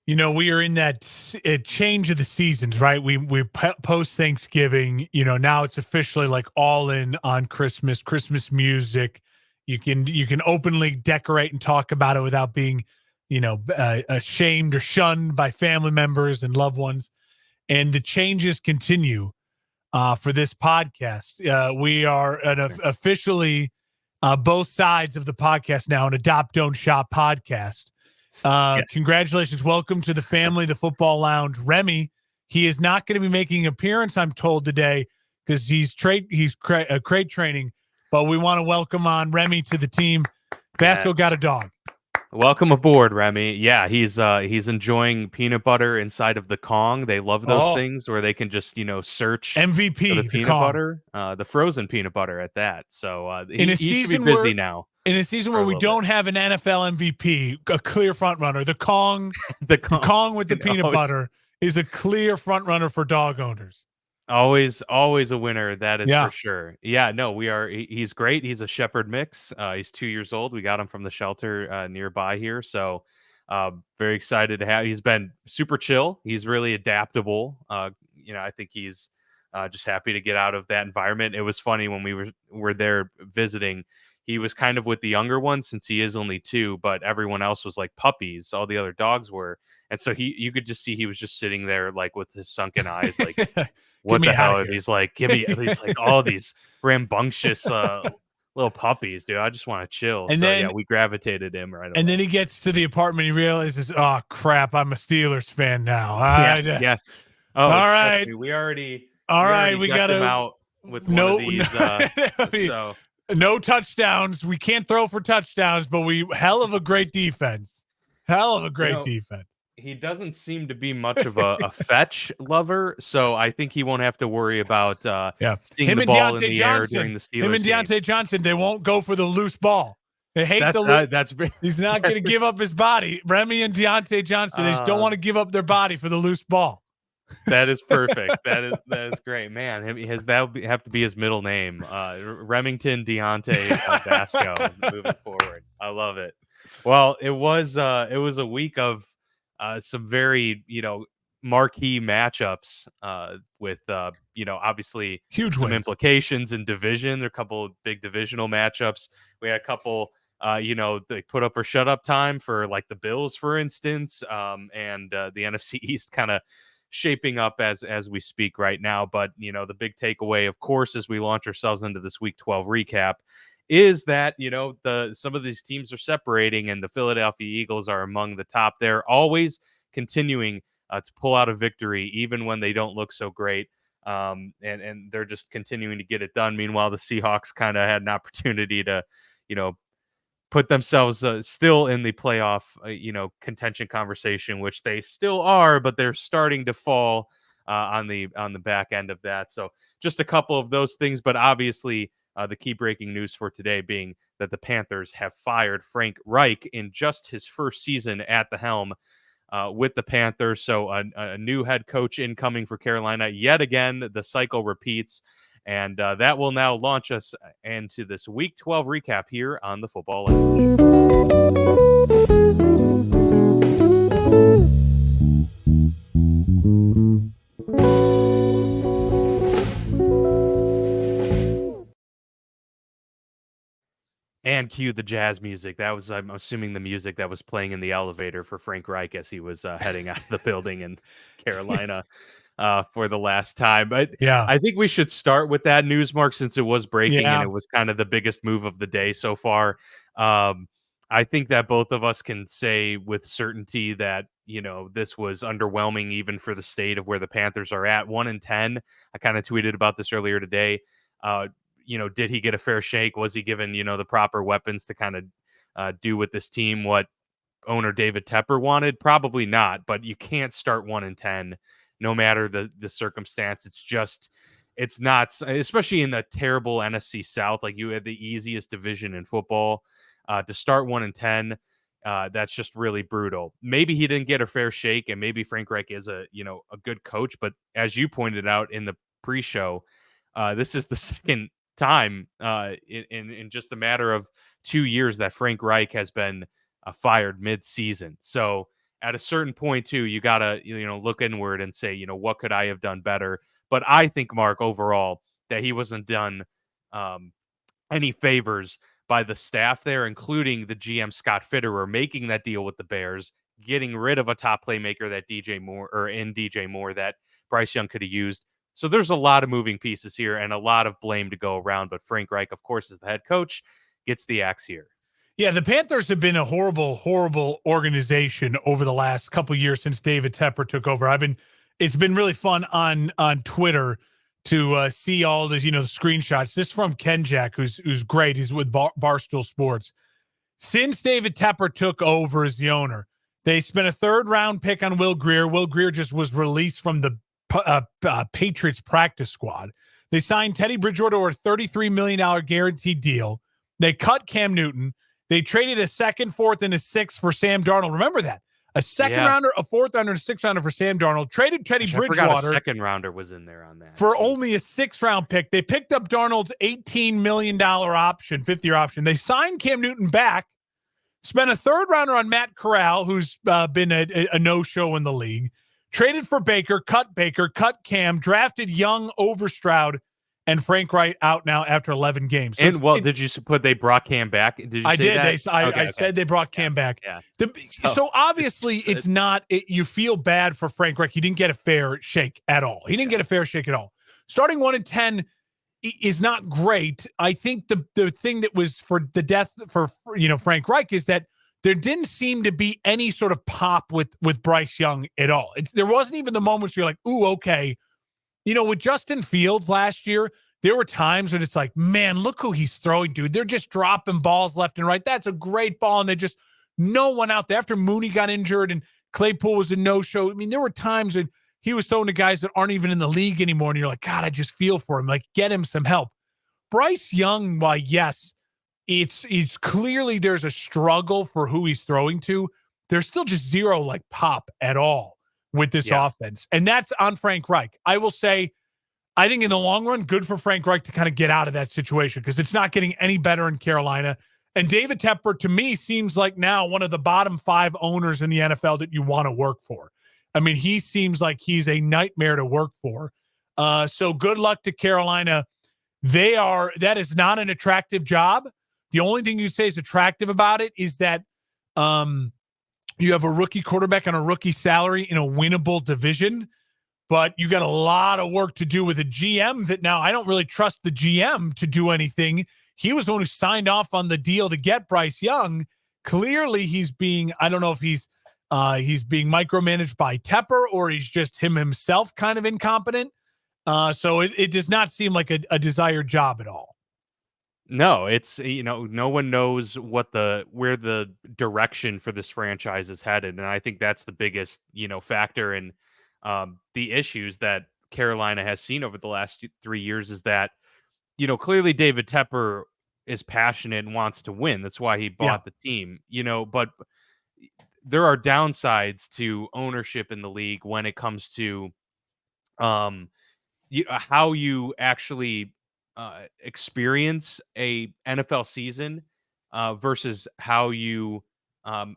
We are in that change of the seasons, right? We post Thanksgiving. Now it's officially like all in on Christmas music. You can openly decorate and talk about it without being, ashamed or shunned by family members and loved ones. And the changes continue for this podcast. We are officially both sides of the podcast now, an Adopt Don't Shop podcast. Yes. Congratulations. Welcome to the family, the Football Lounge. Remy, he is not going to be making an appearance, I'm told, today because he's crate training, but we want to welcome on Remy to the team. Vasco got a dog. Welcome aboard, Remy. Yeah, he's enjoying peanut butter inside of the Kong. They love those things where they can just search MVP, for the the peanut Kong. butter, the frozen peanut butter at that. So In he should be busy now. In a season where we don't have an NFL MVP, a clear front runner, the Kong, the Kong with the peanut butter is a clear front runner for dog owners. Always a winner. That is for sure. Yeah, no, he's great. He's a shepherd mix. He's 2 years old. We got him from the shelter nearby here. So very excited to have. He's been super chill. He's really adaptable. I think he's just happy to get out of that environment. It was funny when we were there visiting. He was kind of with the younger ones since he is only 2, but everyone else was like puppies. All the other dogs were. And so you could just see he was just sitting there like with his sunken eyes, like, what the hell are these? Like, give me these, like, all these rambunctious little puppies, dude. I just want to chill. And then, we gravitated him right away. And then he gets to the apartment. He realizes, oh, crap, I'm a Steelers fan now. Yeah. Oh, all right. We already got him out with one of these. No touchdowns. We can't throw for touchdowns, but hell of a great defense. Defense. He doesn't seem to be much of a fetch lover, so I think he won't have to worry about seeing him the and ball Deontay in the Johnson, air during the Steelers Him and Deontay game. Johnson, they won't go for the loose ball. They hate he's not going to give up his body. Remy and Deontay Johnson, they just don't want to give up their body for the loose ball. That is perfect. That is great, man. That would have to be his middle name, Remington Deontay Vasco. Moving forward, I love it. Well, it was a week of some very marquee matchups with obviously huge some wins. Implications in division. There are a couple of big divisional matchups. We had a couple. They put up or shut up time for like the Bills, for instance, and the NFC East kind of shaping up as we speak right now. But the big takeaway, of course, as we launch ourselves into this Week 12 recap, is that some of these teams are separating, and the Philadelphia Eagles are among the top. They're always continuing to pull out a victory, even when they don't look so great. And they're just continuing to get it done. Meanwhile, the Seahawks kind of had an opportunity to, put themselves still in the playoff, contention conversation, which they still are, but they're starting to fall on the back end of that. So just a couple of those things, but obviously the key breaking news for today being that the Panthers have fired Frank Reich in just his first season at the helm with the Panthers. So a new head coach incoming for Carolina. Yet again, the cycle repeats. And that will now launch us into this Week 12 recap here on the Football Lounge. And cue the jazz music. That was, I'm assuming, the music that was playing in the elevator for Frank Reich as he was heading out of the building in Carolina. For the last time. But yeah, I think we should start with that news, Mark, since it was breaking and it was kind of the biggest move of the day so far. I think that both of us can say with certainty that, this was underwhelming even for the state of where the Panthers are at. 1-10. I kind of tweeted about this earlier today. Did he get a fair shake? Was he given, the proper weapons to kind of do with this team what owner David Tepper wanted? Probably not, but you can't start 1-10. No matter the circumstance. It's not, especially in the terrible NFC South. Like, you had the easiest division in football to start 1-10. That's just really brutal. Maybe he didn't get a fair shake, and maybe Frank Reich is a good coach. But as you pointed out in the pre-show, this is the second time in just a matter of 2 years that Frank Reich has been fired mid-season. So at a certain point too, you gotta look inward and say, what could I have done better? But I think, Mark, overall, that he wasn't done um, any favors by the staff there, including the GM Scott Fitterer making that deal with the Bears, getting rid of a top playmaker that DJ Moore that Bryce Young could have used. So there's a lot of moving pieces here and a lot of blame to go around. But Frank Reich, of course, as the head coach, gets the axe here. Yeah, the Panthers have been a horrible, horrible organization over the last couple of years since David Tepper took over. It's been really fun on Twitter to see all this, the screenshots. This is from Ken Jack, who's great. He's with Barstool Sports. Since David Tepper took over as the owner, they spent a third-round pick on Will Grier. Will Grier just was released from the Patriots practice squad. They signed Teddy Bridgewater to a $33 million guaranteed deal. They cut Cam Newton. They traded a second, fourth, and a sixth for Sam Darnold. Remember that. A second rounder, a fourth rounder, and a sixth rounder for Sam Darnold. Traded Teddy Bridgewater. I forgot a second rounder was in there on that. For only a sixth-round pick. They picked up Darnold's $18 million option, fifth-year option. They signed Cam Newton back, spent a third rounder on Matt Corral, who's been a no-show in the league, traded for Baker, cut Cam, drafted Young over Stroud, and Frank Reich out now after 11 games. So did you put they brought Cam back? Did you say I did. That? I said they brought Cam back. Yeah. So obviously it's not. You feel bad for Frank Reich. He didn't get a fair shake at all. He didn't get a fair shake at all. Starting 1-10 is not great. I think the thing that was for the death for Frank Reich is that there didn't seem to be any sort of pop with Bryce Young at all. There wasn't even the moments where you're like, ooh, okay. With Justin Fields last year, there were times when it's like, man, look who he's throwing, dude. They're just dropping balls left and right. That's a great ball. And they just no one out there. After Mooney got injured and Claypool was a no-show. I mean, there were times when he was throwing to guys that aren't even in the league anymore. And you're like, God, I just feel for him. Like, get him some help. Bryce Young, while yes, it's clearly there's a struggle for who he's throwing to. There's still just zero like pop at all with this offense. And that's on Frank Reich. I will say, I think in the long run, good for Frank Reich to kind of get out of that situation because it's not getting any better in Carolina. And David Tepper, to me, seems like now one of the bottom 5 owners in the NFL that you want to work for. I mean, he seems like he's a nightmare to work for. So good luck to Carolina. That is not an attractive job. The only thing you'd say is attractive about it is that you have a rookie quarterback on a rookie salary in a winnable division, but you got a lot of work to do with a GM that now I don't really trust the GM to do anything. He was the one who signed off on the deal to get Bryce Young. Clearly he's being, I don't know if he's being micromanaged by Tepper or he's just himself kind of incompetent. So it does not seem like a desired job at all. No, it's no one knows where the direction for this franchise is headed, and I think that's the biggest factor in the issues that Carolina has seen over the last 3 years is that clearly David Tepper is passionate and wants to win. That's why he bought the team. But there are downsides to ownership in the league when it comes to how you actually experience a NFL season versus how you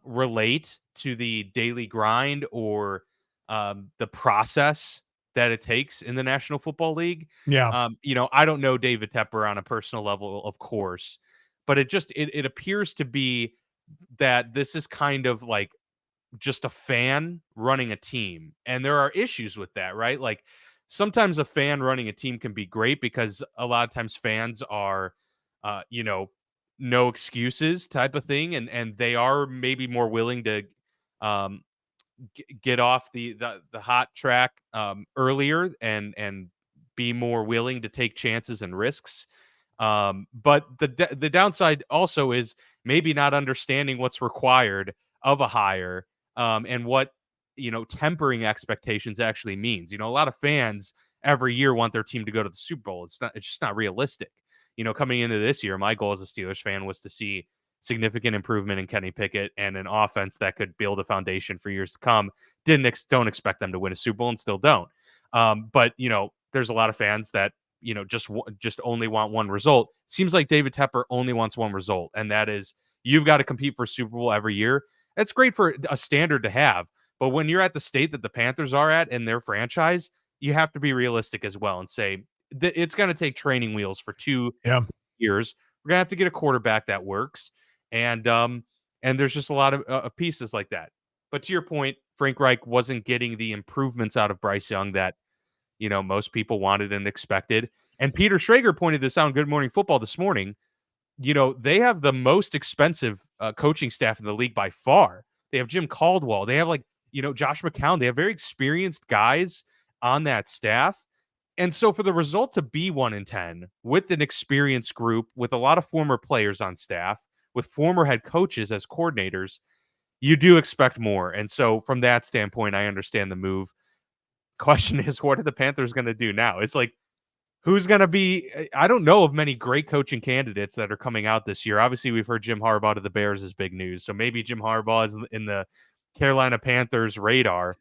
relate to the daily grind or the process that it takes in the National Football League. Yeah. I don't know David Tepper on a personal level, of course, but it appears to be that this is kind of like just a fan running a team. And there are issues with that, right? Like sometimes a fan running a team can be great because a lot of times fans are, no excuses type of thing. And they are maybe more willing to get off the hot track earlier and be more willing to take chances and risks. But the downside also is maybe not understanding what's required of a hire and what tempering expectations actually means. A lot of fans every year want their team to go to the Super Bowl. It's just not realistic. Coming into this year, my goal as a Steelers fan was to see significant improvement in Kenny Pickett and an offense that could build a foundation for years to come. Don't expect them to win a Super Bowl and still don't. But there's a lot of fans that just only want one result. Seems like David Tepper only wants one result, and that is you've got to compete for a Super Bowl every year. That's great for a standard to have, But when you're at the state that the Panthers are at in their franchise, you have to be realistic as well and say that it's going to take training wheels for 2 Yeah. years. We're gonna have to get a quarterback that works, and there's just a lot of pieces like that. But to your point, Frank Reich wasn't getting the improvements out of Bryce Young that most people wanted and expected. And Peter Schrager pointed this out on Good Morning Football this morning. They have the most expensive coaching staff in the league by far. They have Jim Caldwell. They have Josh McCown. They have very experienced guys on that staff. And so for the result to be 1-10 with an experienced group, with a lot of former players on staff, with former head coaches as coordinators, you do expect more. And so from that standpoint, I understand the move. Question is, what are the Panthers going to do now? It's like, who's going to be? I don't know of many great coaching candidates that are coming out this year. Obviously, we've heard Jim Harbaugh to the Bears is big news. So maybe Jim Harbaugh is in the Carolina Panthers radar.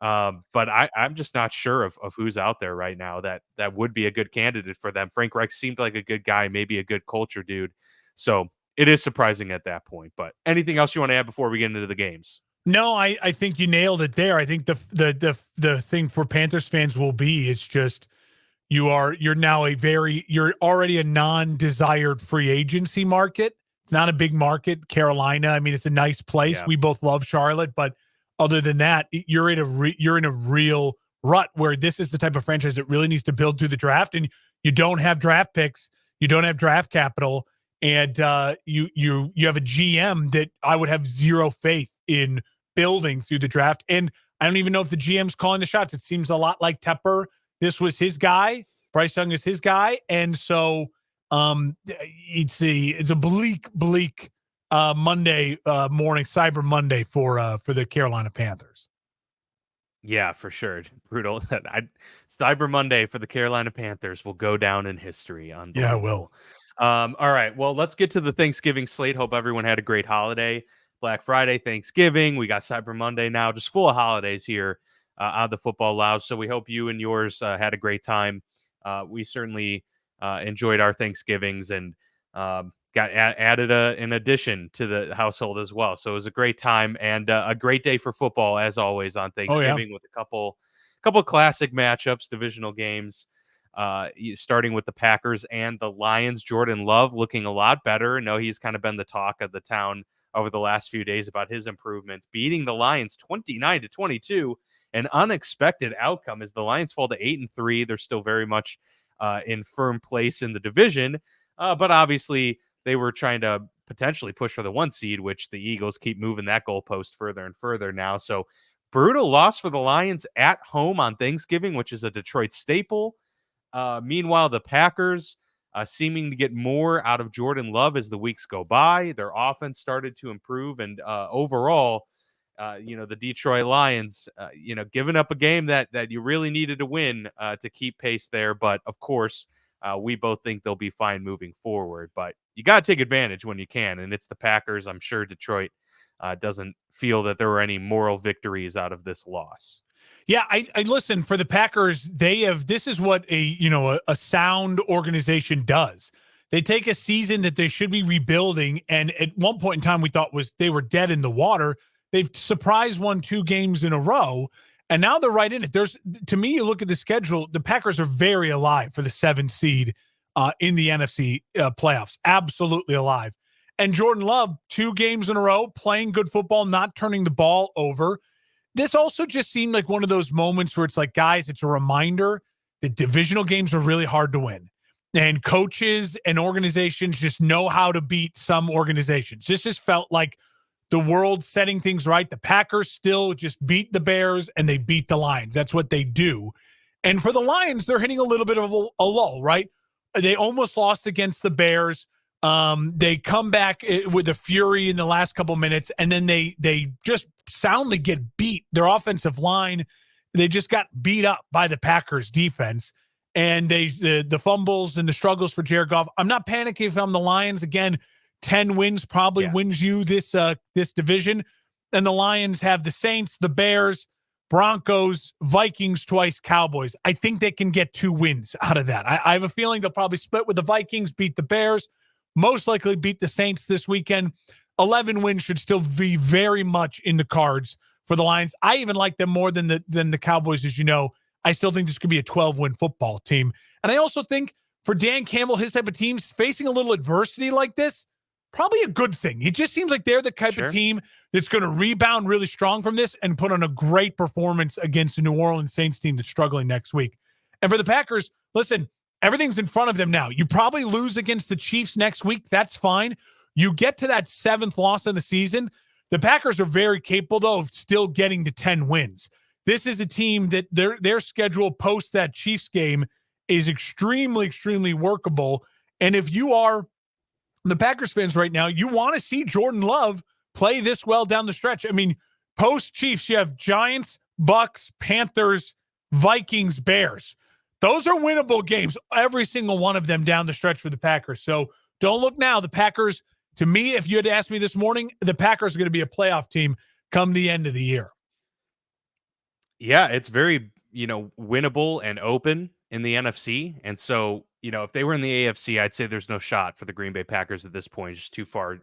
But I'm just not sure of who's out there right now that would be a good candidate for them. Frank Reich seemed like a good guy, maybe a good culture dude. So it is surprising at that point. But anything else you want to add before we get into the games? No, I think you nailed it there. I think the thing for Panthers fans will be it's just you're now you're already a non-desired free agency market. It's not a big market, Carolina. I mean, it's a nice place. Yeah. We both love Charlotte, but other than that, you're in a real rut where this is the type of franchise that really needs to build through the draft, and you don't have draft picks, you don't have draft capital, and you have a GM that I would have zero faith in building through the draft. And I don't even know if the GM's calling the shots. It seems a lot like Tepper. This was his guy. Bryce Young is his guy. And so it's a bleak Monday morning, Cyber Monday for the Carolina Panthers. Yeah, for sure. Brutal. Cyber Monday for the Carolina Panthers will go down in history. Yeah, it will. All right. Well, let's get to the Thanksgiving slate. Hope everyone had a great holiday. Black Friday, Thanksgiving. We got Cyber Monday now, just full of holidays here on the Football Lounge. So we hope you and yours had a great time. We certainly enjoyed our Thanksgivings and got added an addition to the household as well. So it was a great time and a great day for football, as always, on Thanksgiving with a couple classic matchups, divisional games. Starting with the Packers and the Lions. Jordan Love looking a lot better. I know he's kind of been the talk of the town over the last few days about his improvements, beating the Lions 29-22, an unexpected outcome as the Lions fall to 8-3. They're still very much in firm place in the division, but obviously they were trying to potentially push for the 1 seed, which the Eagles keep moving that goalpost further and further now. So brutal loss for the Lions at home on Thanksgiving, which is a Detroit staple. Meanwhile, the Packers seeming to get more out of Jordan Love as the weeks go by. Their offense started to improve, and overall, the Detroit Lions, giving up a game that you really needed to win to keep pace there. But of course, we both think they'll be fine moving forward. But you got to take advantage when you can, and it's the Packers. I'm sure Detroit doesn't feel that there were any moral victories out of this loss. Yeah, I listen, for the Packers, this is what a sound organization does. They take a season that they should be rebuilding, and at one point in time we thought they were dead in the water. They've surprise won 2 games in a row, and now they're right in it. To me, you look at the schedule, the Packers are very alive for the 7th seed in the NFC playoffs. Absolutely alive. And Jordan Love, 2 games in a row, playing good football, not turning the ball over. This also just seemed like one of those moments where it's like, guys, it's a reminder that divisional games are really hard to win. And coaches and organizations just know how to beat some organizations. This just felt like the world setting things right. The Packers still just beat the Bears and they beat the Lions. That's what they do. And for the Lions, they're hitting a little bit of a lull, right? They almost lost against the Bears. They come back with a fury in the last couple minutes, and then they just soundly get beat. Their offensive line, they just got beat up by the Packers defense, and the fumbles and the struggles for Jared Goff. I'm not panicking if I'm the Lions. Again, 10 wins probably wins you this division. And the Lions have the Saints, the Bears, Broncos, Vikings twice, Cowboys. I think they can get 2 wins out of that. I have a feeling they'll probably split with the Vikings, beat the Bears, most likely beat the Saints this weekend. 11 wins should still be very much in the cards for the Lions. I even like them more than the Cowboys, as you know. I still think this could be a 12-win football team. And I also think for Dan Campbell, his type of teams, facing a little adversity like this, probably a good thing. It just seems like they're the type of team that's going to rebound really strong from this and put on a great performance against the New Orleans Saints team that's struggling next week. And for the Packers, listen, everything's in front of them now. You probably lose against the Chiefs next week. That's fine. You get to that 7th loss of the season. The Packers are very capable, though, of still getting to 10 wins. This is a team that their schedule post that Chiefs game is extremely, extremely workable. And if you are the Packers fans right now, you want to see Jordan Love play this well down the stretch. I mean, post Chiefs, you have Giants, Bucks, Panthers, Vikings, Bears. Those are winnable games, every single one of them down the stretch for the Packers. So don't look now. The Packers, to me, if you had asked me this morning, the Packers are going to be a playoff team come the end of the year. Yeah, it's very, winnable and open in the NFC. And so, if they were in the AFC, I'd say there's no shot for the Green Bay Packers at this point. It's just too far,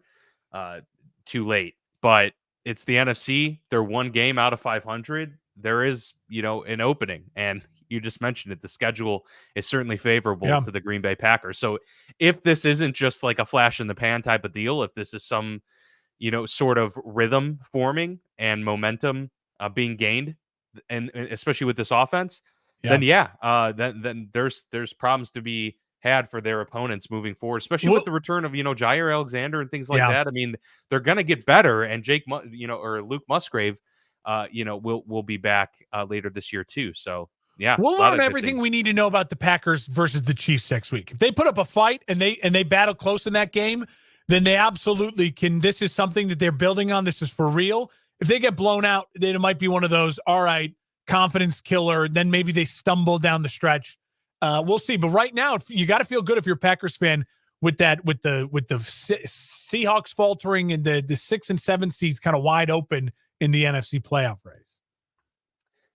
too late. But it's the NFC. They're one game out of 500. There is, an opening. And you just mentioned it. The schedule is certainly favorable to the Green Bay Packers. So if this isn't just like a flash in the pan type of deal, if this is some, sort of rhythm forming and momentum being gained, and especially with this offense, then then there's problems to be had for their opponents moving forward, especially with the return of Jair Alexander and things like that. I mean, they're gonna get better, and or Luke Musgrave, will be back later this year too. So we'll learn everything we need to know about the Packers versus the Chiefs next week. If they put up a fight and they battle close in that game, then they absolutely can. This is something that they're building on. This is for real. If they get blown out, then it might be one of those, all right, confidence killer. Then maybe they stumble down the stretch. We'll see. But right now, you got to feel good if you're a Packers fan with the Seahawks faltering and the 6 and 7 seeds kind of wide open in the NFC playoff race.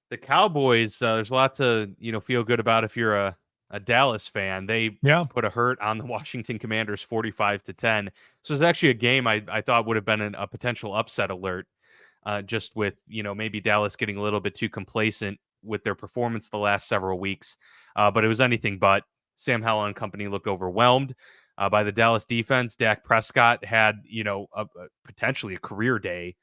The Cowboys, there's a lot to feel good about if you're a Dallas fan. They put a hurt on the Washington Commanders 45-10. So it's actually a game I thought would have been a potential upset alert. Just with, maybe Dallas getting a little bit too complacent with their performance the last several weeks. But it was anything but. Sam Howell and company looked overwhelmed by the Dallas defense. Dak Prescott had, potentially a career day.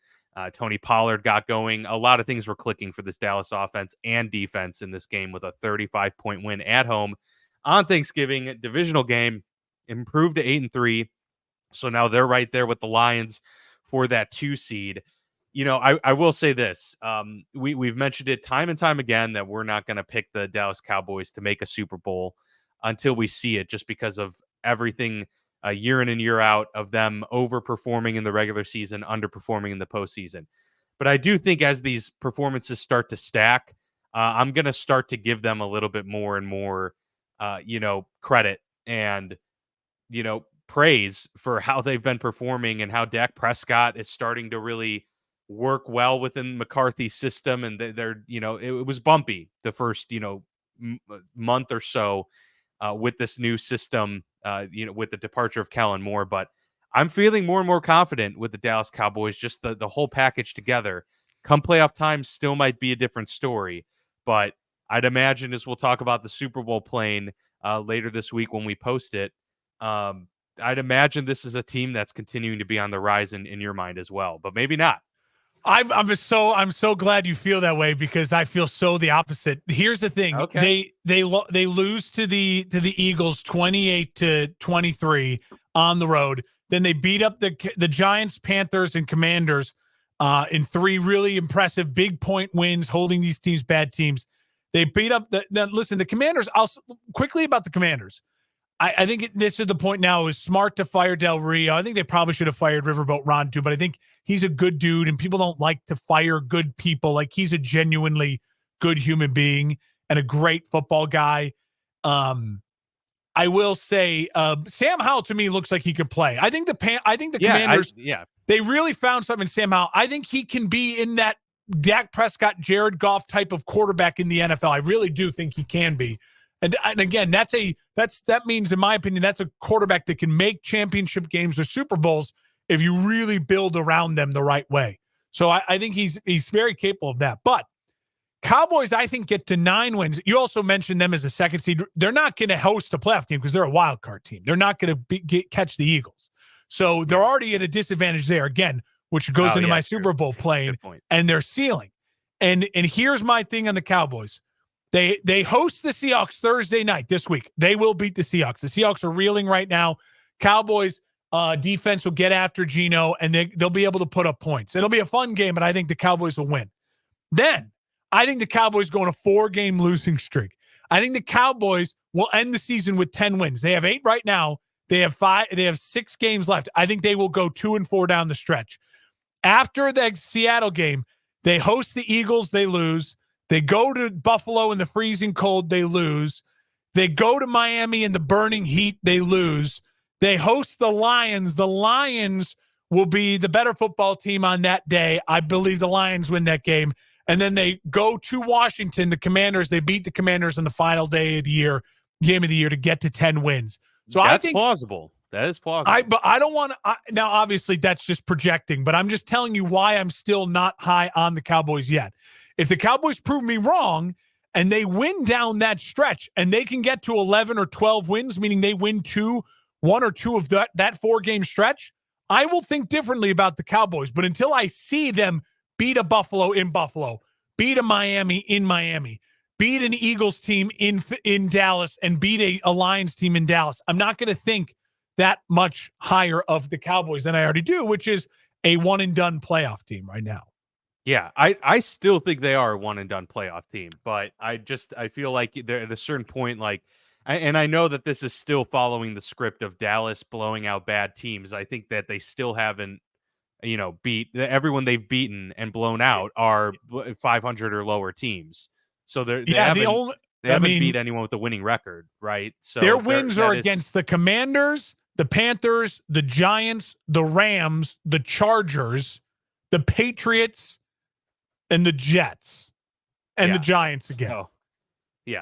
Tony Pollard got going. A lot of things were clicking for this Dallas offense and defense in this game with a 35-point win at home on Thanksgiving. Divisional game, improved to 8-3. So now they're right there with the Lions for that 2 seed. I will say this. We've mentioned it time and time again that we're not going to pick the Dallas Cowboys to make a Super Bowl until we see it, just because of everything year in and year out of them overperforming in the regular season, underperforming in the postseason. But I do think as these performances start to stack, I'm going to start to give them a little bit more and more, credit and, praise for how they've been performing and how Dak Prescott is starting to really work well within McCarthy's system. And they're it was bumpy the first, month or so with this new system, with the departure of Kellen Moore. But I'm feeling more and more confident with the Dallas Cowboys, just the whole package together. Come playoff time still might be a different story, but I'd imagine, as we'll talk about the Super Bowl plane later this week when we post it, I'd imagine this is a team that's continuing to be on the rise in your mind as well, but maybe not. I'm so glad you feel that way, because I feel so the opposite. Here's the thing. Okay. They lose to the Eagles 28-23 on the road. Then they beat up the Giants, Panthers, and Commanders in 3 really impressive big point wins, holding these teams, bad teams. They beat up the Commanders. Quickly about the Commanders. I think this is the point now. It was smart to fire Del Rio. I think they probably should have fired Riverboat Ron too, but I think he's a good dude, and people don't like to fire good people. Like, he's a genuinely good human being and a great football guy. I will say Sam Howell to me looks like he could play. I think the Commanders, they really found something in Sam Howell. I think he can be in that Dak Prescott, Jared Goff type of quarterback in the NFL. I really do think he can be. And again, that means, in my opinion, that's a quarterback that can make championship games or Super Bowls if you really build around them the right way. So I think he's very capable of that. But Cowboys, I think, get to 9 wins. You also mentioned them as a second seed. They're not going to host a playoff game because they're a wild card team. They're not going to catch the Eagles. So they're already at a disadvantage there, again, which goes into my Super Bowl plane and their ceiling. And here's my thing on the Cowboys. They host the Seahawks Thursday night this week. They will beat the Seahawks. The Seahawks are reeling right now. Cowboys defense will get after Geno, and they'll be able to put up points. It'll be a fun game, but I think the Cowboys will win. Then I think the Cowboys go on a 4-game losing streak. I think the Cowboys will end the season with 10 wins. They have 8 right now. They have 5. They have 6 games left. I think they will go 2-4 down the stretch. After the Seattle game, they host the Eagles. They lose. They go to Buffalo in the freezing cold. They lose. They go to Miami in the burning heat. They lose. They host the Lions. The Lions will be the better football team on that day. I believe the Lions win that game. And then they go to Washington, the Commanders. They beat the Commanders on the final day of the year, game of the year, to get to 10 wins. So that's I think plausible. That is plausible. But I don't want to. Now, obviously, that's just projecting, but I'm just telling you why I'm still not high on the Cowboys yet. If the Cowboys prove me wrong and they win down that stretch and they can get to 11 or 12 wins, meaning they win 1 or 2 of that 4-game stretch, I will think differently about the Cowboys. But until I see them beat a Buffalo in Buffalo, beat a Miami in Miami, beat an Eagles team in Dallas, and beat a Lions team in Dallas, I'm not going to think that much higher of the Cowboys than I already do, which is a one-and-done playoff team right now. Yeah, I still think they are a one-and-done playoff team, but I feel like they're at a certain point, and I know that this is still following the script of Dallas blowing out bad teams. I think that they still haven't, beat everyone they've beaten and blown out are 500 or lower teams. So they haven't beat anyone with a winning record, right? So their wins are against the Commanders, the Panthers, the Giants, the Rams, the Chargers, the Patriots, and the Jets, and the Giants again.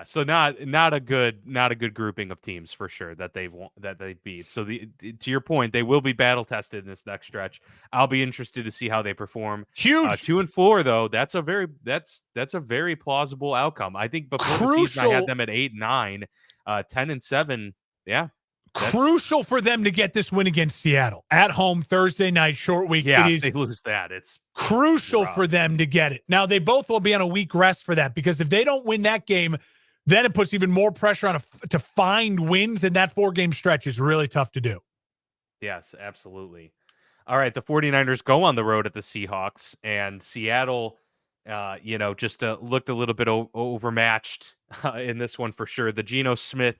So not a good grouping of teams for sure that they beat. So to your point, they will be battle tested in this next stretch. I'll be interested to see how they perform. Huge 2-4 though. That's a very plausible outcome. I think before the season I had them at 8-9, 10-7. Yeah. Crucial for them to get this win against Seattle at home Thursday night, short week. Yeah, it is they lose that. It's crucial for them to get it. Now, they both will be on a week rest for that, because if they don't win that game, then it puts even more pressure on to find wins, and that 4-game stretch is really tough to do. Yes, absolutely. All right, the 49ers go on the road at the Seahawks, and Seattle, just looked a little bit overmatched in this one for sure. The Geno Smith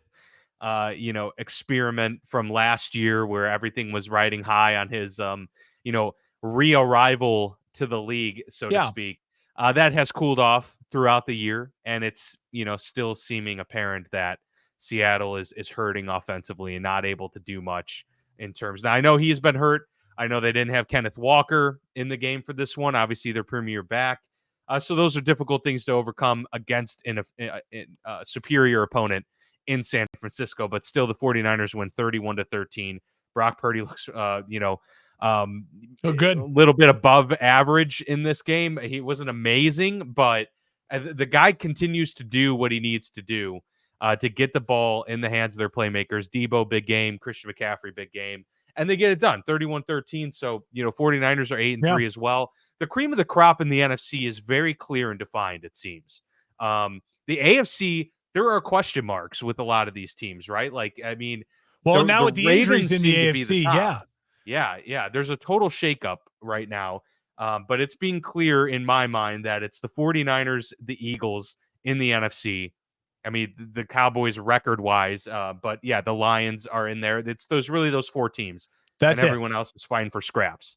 experiment from last year where everything was riding high on his, re-arrival to the league, so to speak. That has cooled off throughout the year, and it's, still seeming apparent that Seattle is hurting offensively and not able to do much in terms. Now, I know he's been hurt. I know they didn't have Kenneth Walker in the game for this one. Obviously, their premier back. So those are difficult things to overcome against a superior opponent in San Francisco, but still the 49ers win 31-13. Brock Purdy looks, good, a little bit above average in this game. He wasn't amazing, but the guy continues to do what he needs to do to get the ball in the hands of their playmakers. Debo, big game. Christian McCaffrey, big game. And they get it done, 31-13. So, 49ers are 8-3 as well. The cream of the crop in the NFC is very clear and defined, it seems. The AFC, there are question marks with a lot of these teams, right? Now with the injuries in the AFC, yeah. There's a total shakeup right now, but it's being clear in my mind that it's the 49ers, the Eagles in the NFC. I mean, the Cowboys record-wise, but yeah, the Lions are in there. It's those 4 teams. That's everyone else is fighting for scraps.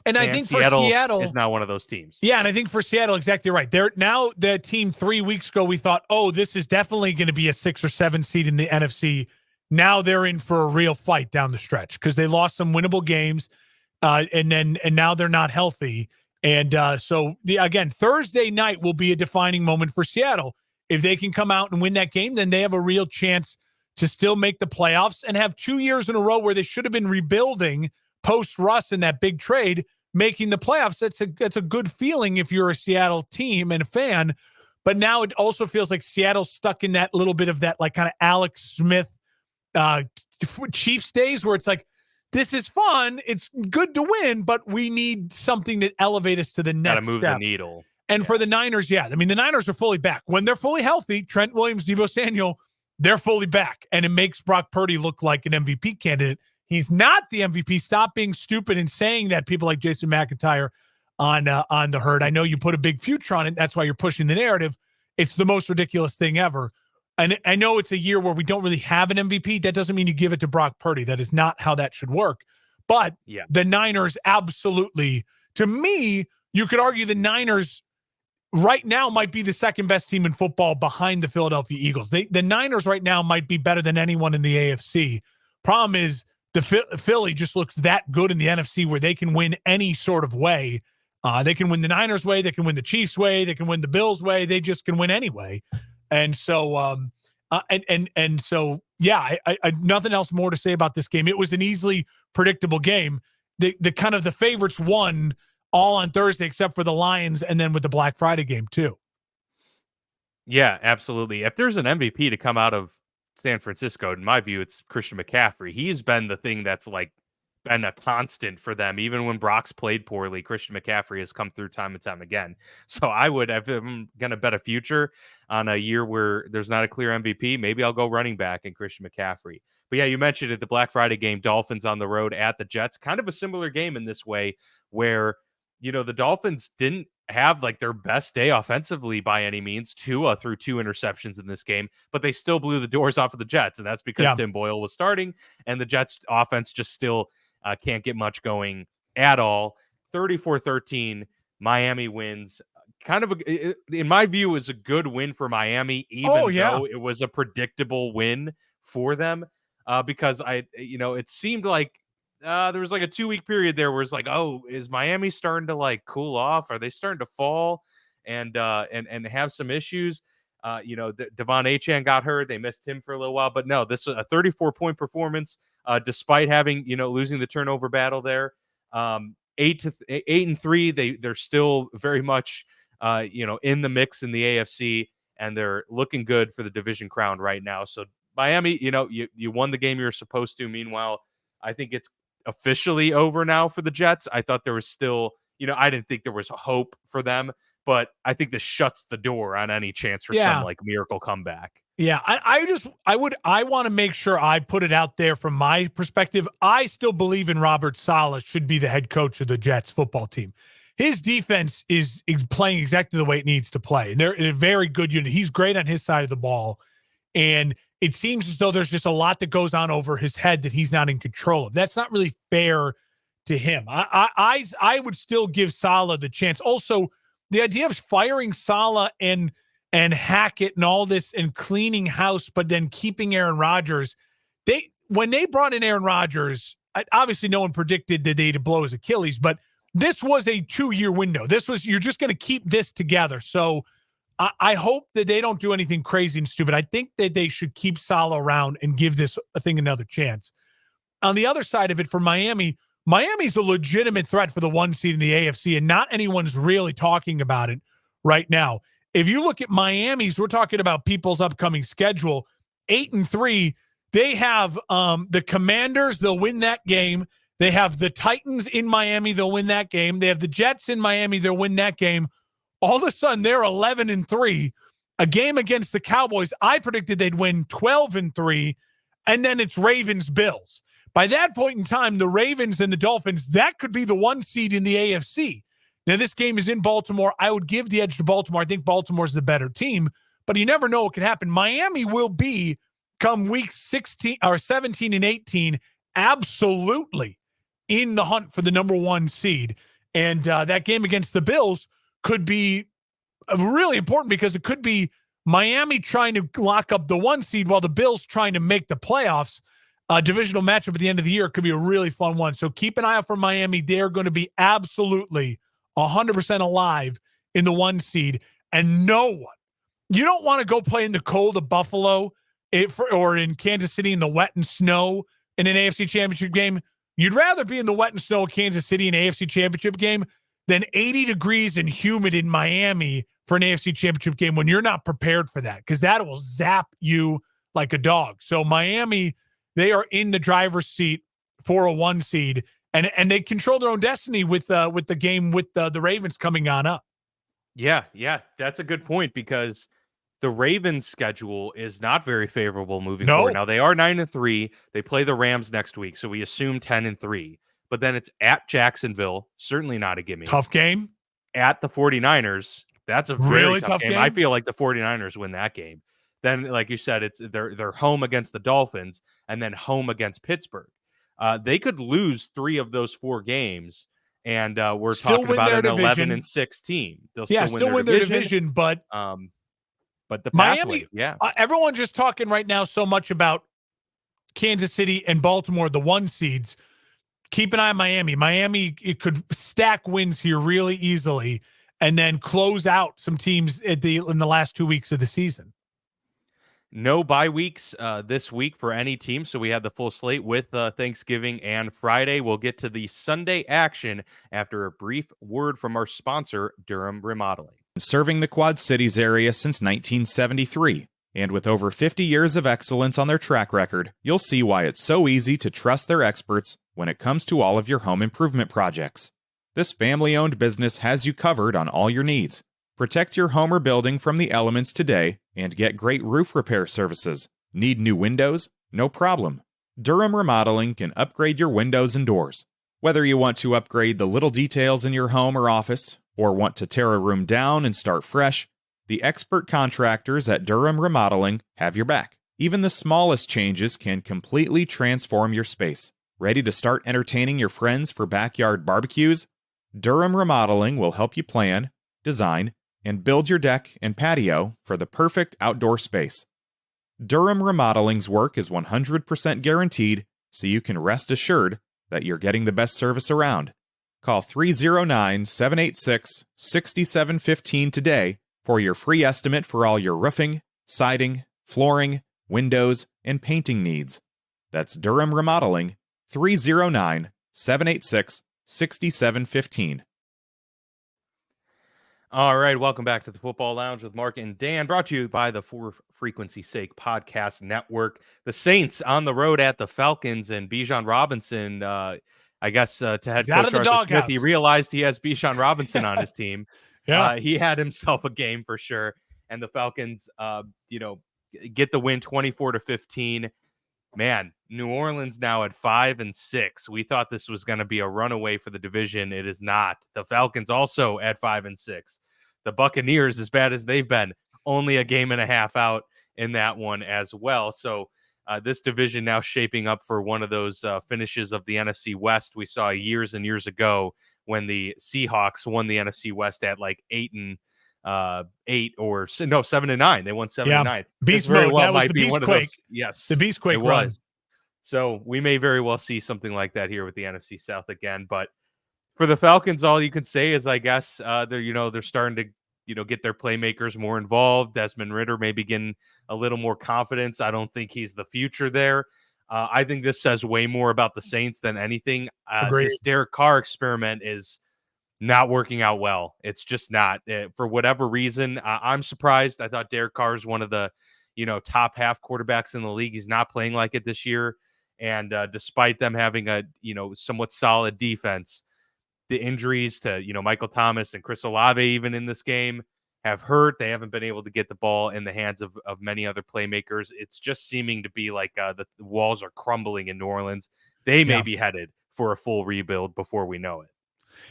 And I think for Seattle is now one of those teams. Yeah, and I think for Seattle, exactly right. They're now the team 3 weeks ago, we thought, this is definitely going to be a 6 or 7 seed in the NFC. Now they're in for a real fight down the stretch because they lost some winnable games, and now they're not healthy. And so again, Thursday night will be a defining moment for Seattle. If they can come out and win that game, then they have a real chance to still make the playoffs and have 2 years in a row where they should have been rebuilding post-Russ in that big trade, making the playoffs. That's a good feeling if you're a Seattle team and a fan. But now it also feels like Seattle's stuck in that little bit of that like kind of Alex Smith Chiefs days where it's like, this is fun. It's good to win, but we need something to elevate us to the Got to next move step. the needle. And for the Niners, I mean, the Niners are fully back. When they're fully healthy, Trent Williams, Deebo Samuel, they're fully back. And it makes Brock Purdy look like an MVP candidate. He's not the MVP. Stop being stupid and saying that, people like Jason McIntyre on the herd. I know you put a big future on it. That's why you're pushing the narrative. It's the most ridiculous thing ever. And I know it's a year where we don't really have an MVP. That doesn't mean you give it to Brock Purdy. That is not how that should work. But the Niners absolutely, to me, you could argue the Niners right now might be the second best team in football behind the Philadelphia Eagles. The Niners right now might be better than anyone in the AFC. Problem is the Philly just looks that good in the NFC where they can win any sort of way. They can win the Niners way. They can win the Chiefs way. They can win the Bills way. They just can win anyway. And so, I nothing else more to say about this game. It was an easily predictable game. The kind of the favorites won all on Thursday, except for the Lions, and then with the Black Friday game too. Yeah, absolutely. If there's an MVP to come out of San Francisco, in my view, it's Christian McCaffrey. He's been the thing that's like been a constant for them. Even when Brock's played poorly, Christian McCaffrey has come through time and time again. So I would, if I'm going to bet a future on a year where there's not a clear MVP, maybe I'll go running back and Christian McCaffrey. But yeah, you mentioned it, the Black Friday game, Dolphins on the road at the Jets. Kind of a similar game in this way where, you know, the Dolphins didn't have like their best day offensively by any means. Tua threw 2 interceptions in this game, but they still blew the doors off of the Jets. And that's because Tim Boyle was starting and the Jets offense just still can't get much going at all. 34-13, Miami wins. Kind of, in my view, is a good win for Miami, even though it was a predictable win for them. Because it seemed like there was like a 2-week period there where it's like, oh, is Miami starting to like cool off? Are they starting to fall and have some issues? Devon Achane got hurt. They missed him for a little while, but no, this was a 34-point performance, despite having, losing the turnover battle there. 8-3. They're still very much, in the mix in the AFC, and they're looking good for the division crown right now. So Miami, you won the game you're supposed to. Meanwhile, I think it's officially over now for the Jets. I thought there was still, I didn't think there was a hope for them, but I think this shuts the door on any chance for some like miracle comeback. Yeah, I want to make sure I put it out there from my perspective. I still believe in Robert Saleh should be the head coach of the Jets football team. His defense is playing exactly the way it needs to play. And they're a very good unit. He's great on his side of the ball. And it seems as though there's just a lot that goes on over his head that he's not in control of. That's not really fair to him. I would still give Saleh the chance. Also, the idea of firing Saleh and Hackett and all this and cleaning house, but then keeping Aaron Rodgers. When they brought in Aaron Rodgers, obviously no one predicted that they'd blow his Achilles, but this was a 2-year window. You're just going to keep this together. So I hope that they don't do anything crazy and stupid. I think that they should keep Saleh around and give this thing another chance. On the other side of it, for Miami's a legitimate threat for the 1 seed in the AFC, and not anyone's really talking about it right now. If you look at Miami's, we're talking about people's upcoming schedule, 8-3. They have the Commanders, they'll win that game. They have the Titans in Miami, they'll win that game. They have the Jets in Miami, they'll win that game. All of a sudden, they're 11-3. A game against the Cowboys, I predicted they'd win 12-3, and then it's Ravens-Bills. By that point in time, the Ravens and the Dolphins, that could be the 1 seed in the AFC. Now, this game is in Baltimore. I would give the edge to Baltimore. I think Baltimore's the better team, but you never know what can happen. Miami will be, come week 17 and 18, absolutely in the hunt for the number 1 seed. And that game against the Bills could be really important because it could be Miami trying to lock up the 1 seed while the Bills trying to make the playoffs. Divisional matchup at the end of the year could be a really fun one. So keep an eye out for Miami. They're going to be absolutely 100% alive in the 1 seed. And no one, you don't want to go play in the cold of Buffalo or in Kansas City in the wet and snow in an AFC championship game. You'd rather be in the wet and snow of Kansas City in an AFC Championship game than 80 degrees and humid in Miami for an AFC Championship game when you're not prepared for that, because that will zap you like a dog. So Miami, they are in the driver's seat for a 1 seed, and they control their own destiny with the game with the Ravens coming on up. Yeah, that's a good point, because the Ravens' schedule is not very favorable moving forward. Now, they are 9-3. They play the Rams next week, so we assume 10-3. But then it's at Jacksonville, certainly not a gimme. Tough game. At the 49ers, that's a very really tough game. I feel like the 49ers win that game. Then, like you said, it's they're home against the Dolphins and then home against Pittsburgh. They could lose 3 of those 4 games, and we're still talking about an division. 11-6 team. They'll still win their division, but the Miami, pathway, everyone's just talking right now so much about Kansas City and Baltimore, the 1 seeds. Keep an eye on Miami. Miami, it could stack wins here really easily and then close out some teams in the last 2 weeks of the season. No bye weeks this week for any team, so we have the full slate with Thanksgiving and Friday. We'll get to the Sunday action after a brief word from our sponsor, Durham Remodeling. Serving the Quad Cities area since 1973. And with over 50 years of excellence on their track record, you'll see why it's so easy to trust their experts when it comes to all of your home improvement projects. This family-owned business has you covered on all your needs. Protect your home or building from the elements today and get great roof repair services. Need new windows? No problem. Durham Remodeling can upgrade your windows and doors. Whether you want to upgrade the little details in your home or office, or want to tear a room down and start fresh, the expert contractors at Durham Remodeling have your back. Even the smallest changes can completely transform your space. Ready to start entertaining your friends for backyard barbecues? Durham Remodeling will help you plan, design, and build your deck and patio for the perfect outdoor space. Durham Remodeling's work is 100% guaranteed, so you can rest assured that you're getting the best service around. Call 309-786-6715 today for your free estimate for all your roofing, siding, flooring, windows, and painting needs. That's Durham Remodeling, 309-786-6715. All right, welcome back to the Football Lounge with Mark and Dan, brought to you by the For Frequency Sake Podcast Network. The Saints on the road at the Falcons, and Bijan Robinson, I guess to head coach Arthur Smith, he realized he has Bijan Robinson on his team. He had himself a game for sure, and the Falcons, get the win 24-15. Man, New Orleans now at 5-6. We thought this was going to be a runaway for the division. It is not. The Falcons also at 5-6. The Buccaneers, as bad as they've been, only a game and a half out in that one as well. So this division now shaping up for one of those finishes of the NFC West we saw years and years ago when the Seahawks won the NFC West at like 7-9. They won 7-9. Beast mode. That was the Beast Quake. Yes, the Beast Quake run. So we may very well see something like that here with the NFC South again. But for the Falcons, all you can say is, I guess they're starting to get their playmakers more involved. Desmond Ridder may be getting a little more confidence. I don't think he's the future there. I think this says way more about the Saints than anything. This Derek Carr experiment is not working out well. It's just not. For whatever reason, I'm surprised. I thought Derek Carr is one of the top half quarterbacks in the league. He's not playing like it this year. And despite them having a somewhat solid defense, the injuries to Michael Thomas and Chris Olave even in this game have hurt. They haven't been able to get the ball in the hands of many other playmakers. It's just seeming to be like the walls are crumbling in New Orleans. They may be headed for a full rebuild before we know it.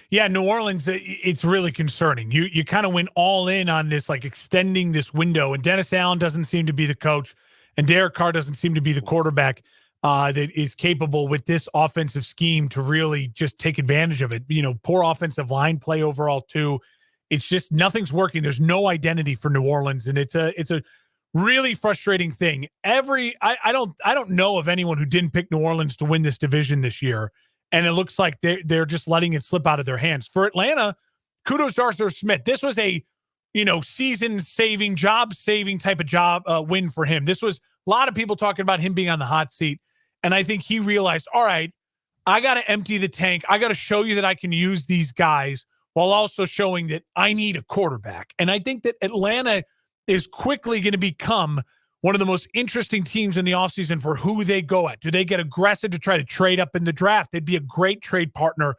Yeah, New Orleans, it's really concerning. You kind of went all in on this, like extending this window, and Dennis Allen doesn't seem to be the coach, and Derek Carr doesn't seem to be the quarterback that is capable with this offensive scheme to really just take advantage of it. Poor offensive line play overall too. It's just nothing's working. There's no identity for New Orleans, and it's a really frustrating thing. I don't know of anyone who didn't pick New Orleans to win this division this year, and it looks like they're just letting it slip out of their hands. For Atlanta, kudos to Arthur Smith. This was a season-saving, job-saving type of win for him. This was a lot of people talking about him being on the hot seat. And I think he realized, all right, I got to empty the tank. I got to show you that I can use these guys while also showing that I need a quarterback. And I think that Atlanta is quickly going to become one of the most interesting teams in the offseason for who they go at. Do they get aggressive to try to trade up in the draft? They'd be a great trade partner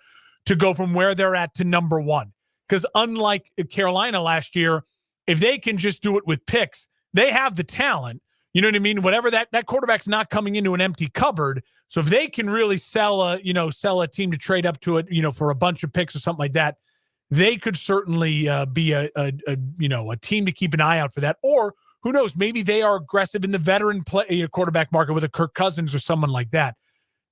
to go from where they're at to number one. Because unlike Carolina last year, if they can just do it with picks, they have the talent. You know what I mean? Whatever that quarterback's not coming into an empty cupboard. So if they can really sell a team to trade up to it, for a bunch of picks or something like that, they could certainly be a team to keep an eye out for that. Or who knows? Maybe they are aggressive in the veteran quarterback market with a Kirk Cousins or someone like that.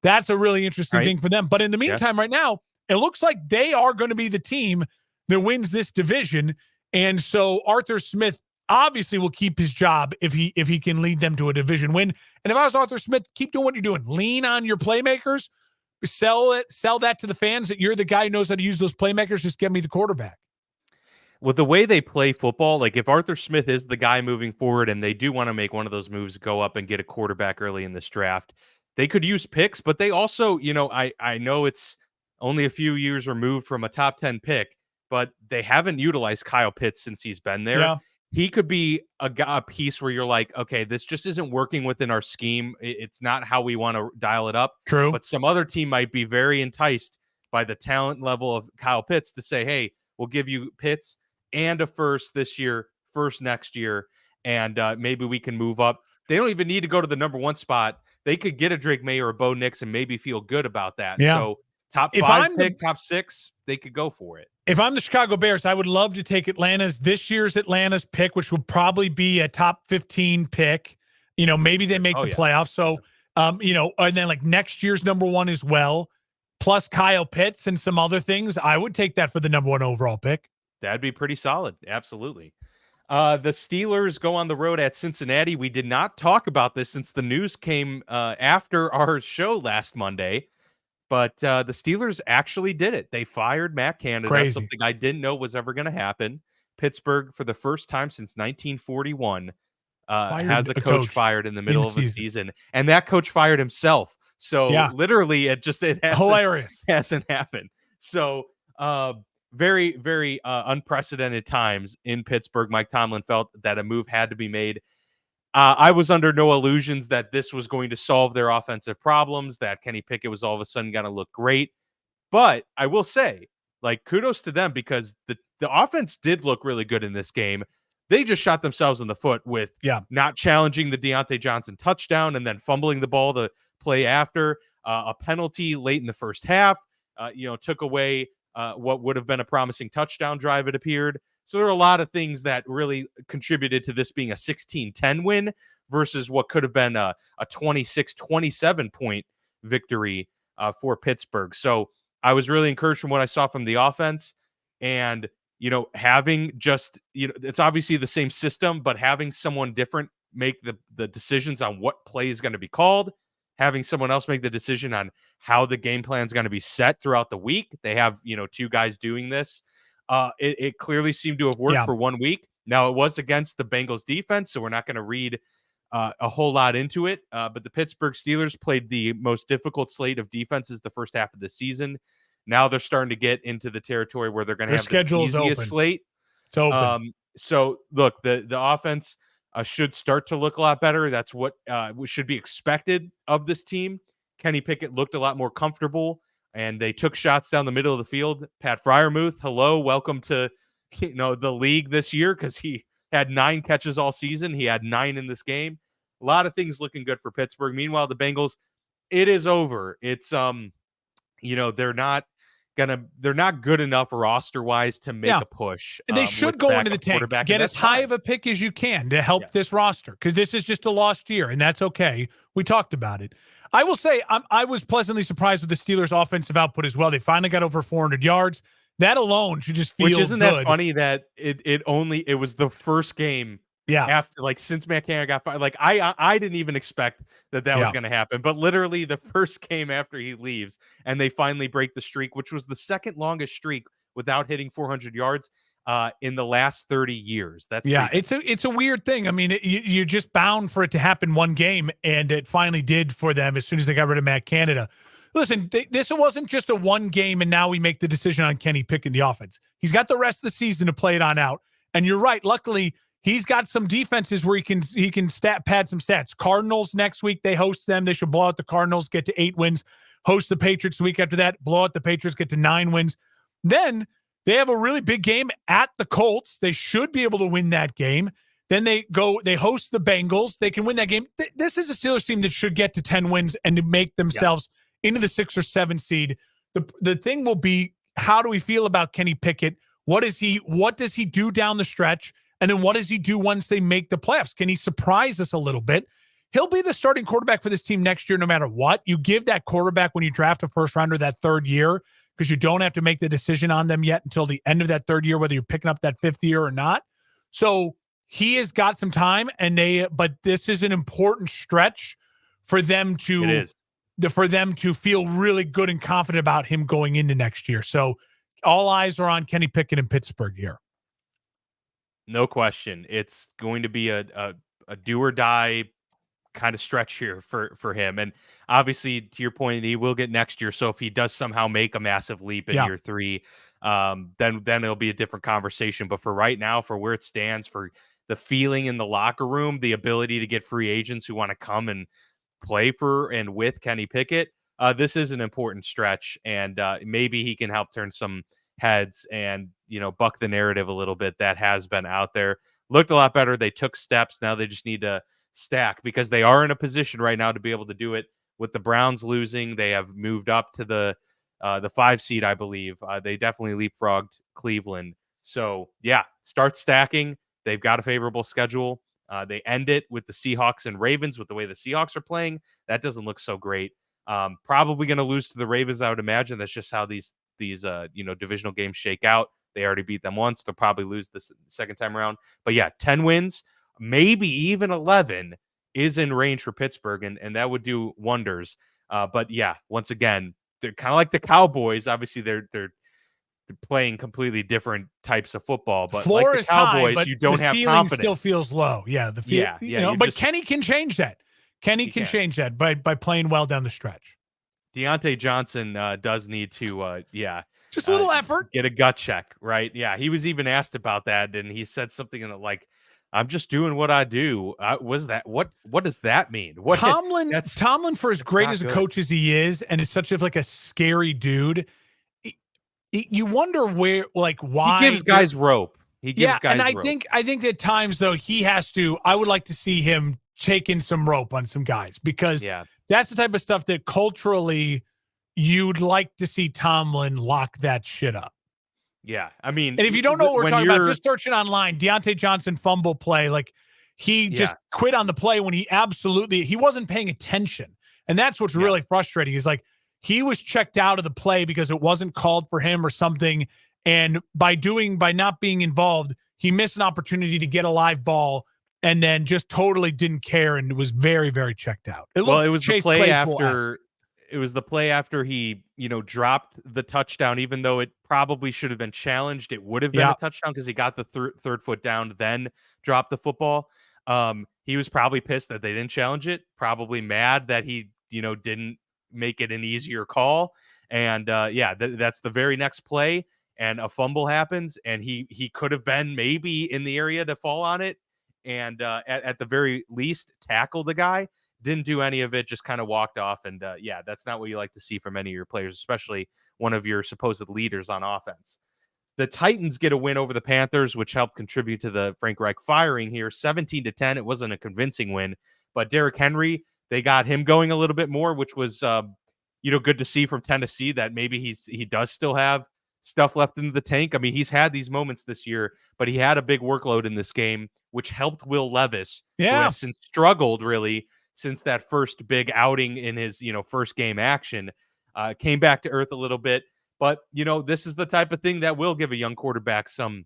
That's a really interesting thing for them. But in the meantime, right now, it looks like they are going to be the team that wins this division. And so Arthur Smith obviously will keep his job if he can lead them to a division win. And if I was Arthur Smith, keep doing what you're doing. Lean on your playmakers. Sell that to the fans that you're the guy who knows how to use those playmakers. Just get me the quarterback. With the way they play football, like if Arthur Smith is the guy moving forward and they do want to make one of those moves, go up and get a quarterback early in this draft, they could use picks, but they also, I know it's only a few years removed from a top 10 pick, but they haven't utilized Kyle Pitts since he's been there. Yeah. He could be a piece where you're like, okay, this just isn't working within our scheme. It's not how we want to dial it up. True. But some other team might be very enticed by the talent level of Kyle Pitts to say, hey, we'll give you Pitts and a first this year, first next year, and maybe we can move up. They don't even need to go to the number one spot. They could get a Drake May or a Bo Nix and maybe feel good about that. Yeah. So top 5 pick, top 6, they could go for it. If I'm the Chicago Bears, I would love to take this year's Atlanta's pick, which would probably be a top 15 pick. Maybe they make the playoffs. So, and then like next year's number one as well, plus Kyle Pitts and some other things. I would take that for the number one overall pick. That'd be pretty solid. Absolutely. The Steelers go on the road at Cincinnati. We did not talk about this since the news came after our show last Monday. But the Steelers actually did it. They fired Matt Canada. Crazy. Something I didn't know was ever going to happen. Pittsburgh, for the first time since 1941, has a coach fired in the middle of a season. And that coach fired himself. So literally, it hasn't happened. So very, very unprecedented times in Pittsburgh. Mike Tomlin felt that a move had to be made. I was under no illusions that this was going to solve their offensive problems, that Kenny Pickett was all of a sudden going to look great. But I will say, kudos to them, because the offense did look really good in this game. They just shot themselves in the foot with not challenging the Deontay Johnson touchdown and then fumbling the ball the play after. A penalty late in the first half, took away what would have been a promising touchdown drive, it appeared. So there are a lot of things that really contributed to this being a 16-10 win versus what could have been a 26-27 point victory for Pittsburgh. So I was really encouraged from what I saw from the offense, and, having just, it's obviously the same system, but having someone different make the decisions on what play is going to be called, having someone else make the decision on how the game plan is going to be set throughout the week. They have, 2 guys doing this. It clearly seemed to have worked for 1 week. Now, it was against the Bengals defense, so we're not going to read a whole lot into it. But the Pittsburgh Steelers played the most difficult slate of defenses the first half of the season. Now they're starting to get into the territory where they're going to have the easiest slate. It's open. So, look, the offense should start to look a lot better. That's what should be expected of this team. Kenny Pickett looked a lot more comfortable, and they took shots down the middle of the field. Pat Freiermuth, hello, welcome to the league this year, because he had 9 catches all season. He had 9 in this game. A lot of things looking good for Pittsburgh. Meanwhile, the Bengals, it is over. It's they're not good enough roster wise to make a push. They should go into the tank, get as high of a pick as you can to help this roster, because this is just a lost year, and that's okay. We talked about it. I will say I was pleasantly surprised with the Steelers' offensive output as well. They finally got over 400 yards. That alone should just feel good. Which isn't that funny that it was the first game after, since Matt Canada got fired. I didn't even expect that was going to happen, but literally the first game after he leaves, and they finally break the streak, which was the second longest streak without hitting 400 yards in the last 30 years. That's it's a weird thing. I mean, you're just bound for it to happen one game, and it finally did for them as soon as they got rid of Matt Canada. listen, this wasn't just a one game and now we make the decision on Kenny Pickett the offense. He's got the rest of the season to play it on out. And you're right. Luckily, he's got some defenses where he can pad some stats. Cardinals next week, they host them. They should blow out the Cardinals, get to 8 wins. Host the Patriots the week after that, blow out the Patriots, get to 9 wins. Then they have a really big game at the Colts. They should be able to win that game. Then they host the Bengals. They can win that game. This is a Steelers team that should get to 10 wins and to make themselves into the 6 or 7 seed. The thing will be, how do we feel about Kenny Pickett? What does he do down the stretch? And then what does he do once they make the playoffs? Can he surprise us a little bit? He'll be the starting quarterback for this team next year, no matter what. You give that quarterback when you draft a first rounder that 3rd year, because you don't have to make the decision on them yet until the end of that 3rd year, whether you're picking up that 5th year or not. So he has got some time, but this is an important stretch for them to feel really good and confident about him going into next year. So all eyes are on Kenny Pickett in Pittsburgh here. No question. It's going to be a do or die kind of stretch here for him. And obviously, to your point, he will get next year. So if he does somehow make a massive leap in year 3, then it'll be a different conversation. But for right now, for where it stands, for the feeling in the locker room, the ability to get free agents who want to come and play for and with Kenny Pickett, this is an important stretch. And maybe he can help turn some heads and, buck the narrative a little bit that has been out there. Looked a lot better. They took steps. Now they just need to stack, because they are in a position right now to be able to do it. With the Browns losing, they have moved up to the 5 seed, I believe. They definitely leapfrogged Cleveland. So yeah, start stacking. They've got a favorable schedule. They end it with the Seahawks and Ravens. With the way the Seahawks are playing, that doesn't look so great. Probably going to lose to the Ravens, I would imagine. That's just how these divisional games shake out. They already beat them once. They'll probably lose the second time around. But yeah, 10 wins, maybe even 11 is in range for Pittsburgh, and that would do wonders. But yeah, once again, they're kind of like the Cowboys. Obviously, they're playing completely different types of football. But floor like the is Cowboys, high, but you don't the have ceiling confidence. still feels low. Yeah, but Kenny can change that. Kenny can change that by playing well down the stretch. Deontay Johnson does need to, just a little effort, get a gut check, right? Yeah, he was even asked about that, and he said something in like, "I'm just doing what I do." Was that what does that mean? Tomlin, for as great as a coach as he is, and it's such a scary dude. You wonder why he gives guys rope. He gives guys and I rope. think at times though he has to. I would like to see him taking some rope on some guys, because that's the type of stuff that culturally you'd like to see Tomlin lock that shit up. Yeah, I mean, and if you don't know what we're talking about, just search it online. Deontay Johnson fumble play, he just quit on the play when he wasn't paying attention, and that's what's really frustrating. Is he was checked out of the play because it wasn't called for him or something, and by not being involved, he missed an opportunity to get a live ball, and then just totally didn't care and was very, very checked out. It was the play after. It was the play after he, dropped the touchdown, even though it probably should have been challenged. It would have been a touchdown because he got the third foot down, then dropped the football. He was probably pissed that they didn't challenge it, probably mad that he, didn't make it an easier call. And that's the very next play. And a fumble happens, and he could have been maybe in the area to fall on it. And at the very least, tackle the guy. Didn't do any of it, just kind of walked off. And that's not what you like to see from any of your players, especially one of your supposed leaders on offense. The Titans get a win over the Panthers, which helped contribute to the Frank Reich firing here, 17-10. It wasn't a convincing win, but Derrick Henry, they got him going a little bit more, which was, good to see from Tennessee, that maybe he does still have stuff left in the tank. I mean, he's had these moments this year, but he had a big workload in this game, which helped Will Levis, who has since struggled really since that first big outing in his, first game action, came back to earth a little bit. But, this is the type of thing that will give a young quarterback some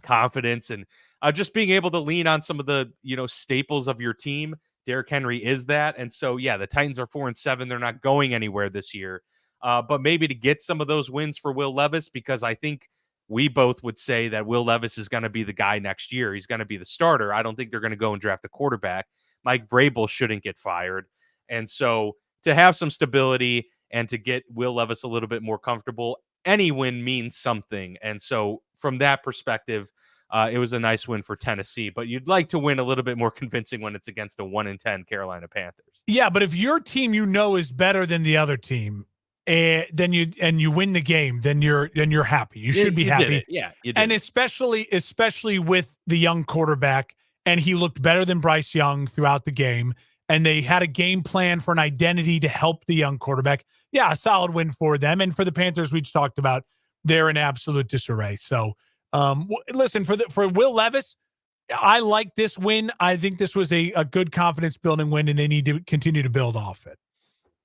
confidence and just being able to lean on some of the, staples of your team. Derrick Henry is that. And so, the Titans are 4-7. They're not going anywhere this year. But maybe to get some of those wins for Will Levis, because I think we both would say that Will Levis is going to be the guy next year. He's going to be the starter. I don't think they're going to go and draft a quarterback. Mike Vrabel shouldn't get fired. And so to have some stability and to get Will Levis a little bit more comfortable. Any win means something. And so from that perspective, it was a nice win for Tennessee, but you'd like to win a little bit more convincing when it's against a 1-10 Carolina Panthers. Yeah, but if your team is better than the other team, then you win the game, then you're happy. You should be happy. Yeah, you did. And especially with the young quarterback, and he looked better than Bryce Young throughout the game, and they had a game plan for an identity to help the young quarterback. Yeah, a solid win for them. And for the Panthers, we just talked about, they're in absolute disarray. So listen, for Will Levis, I like this win. I think this was a good confidence building win, and they need to continue to build off it.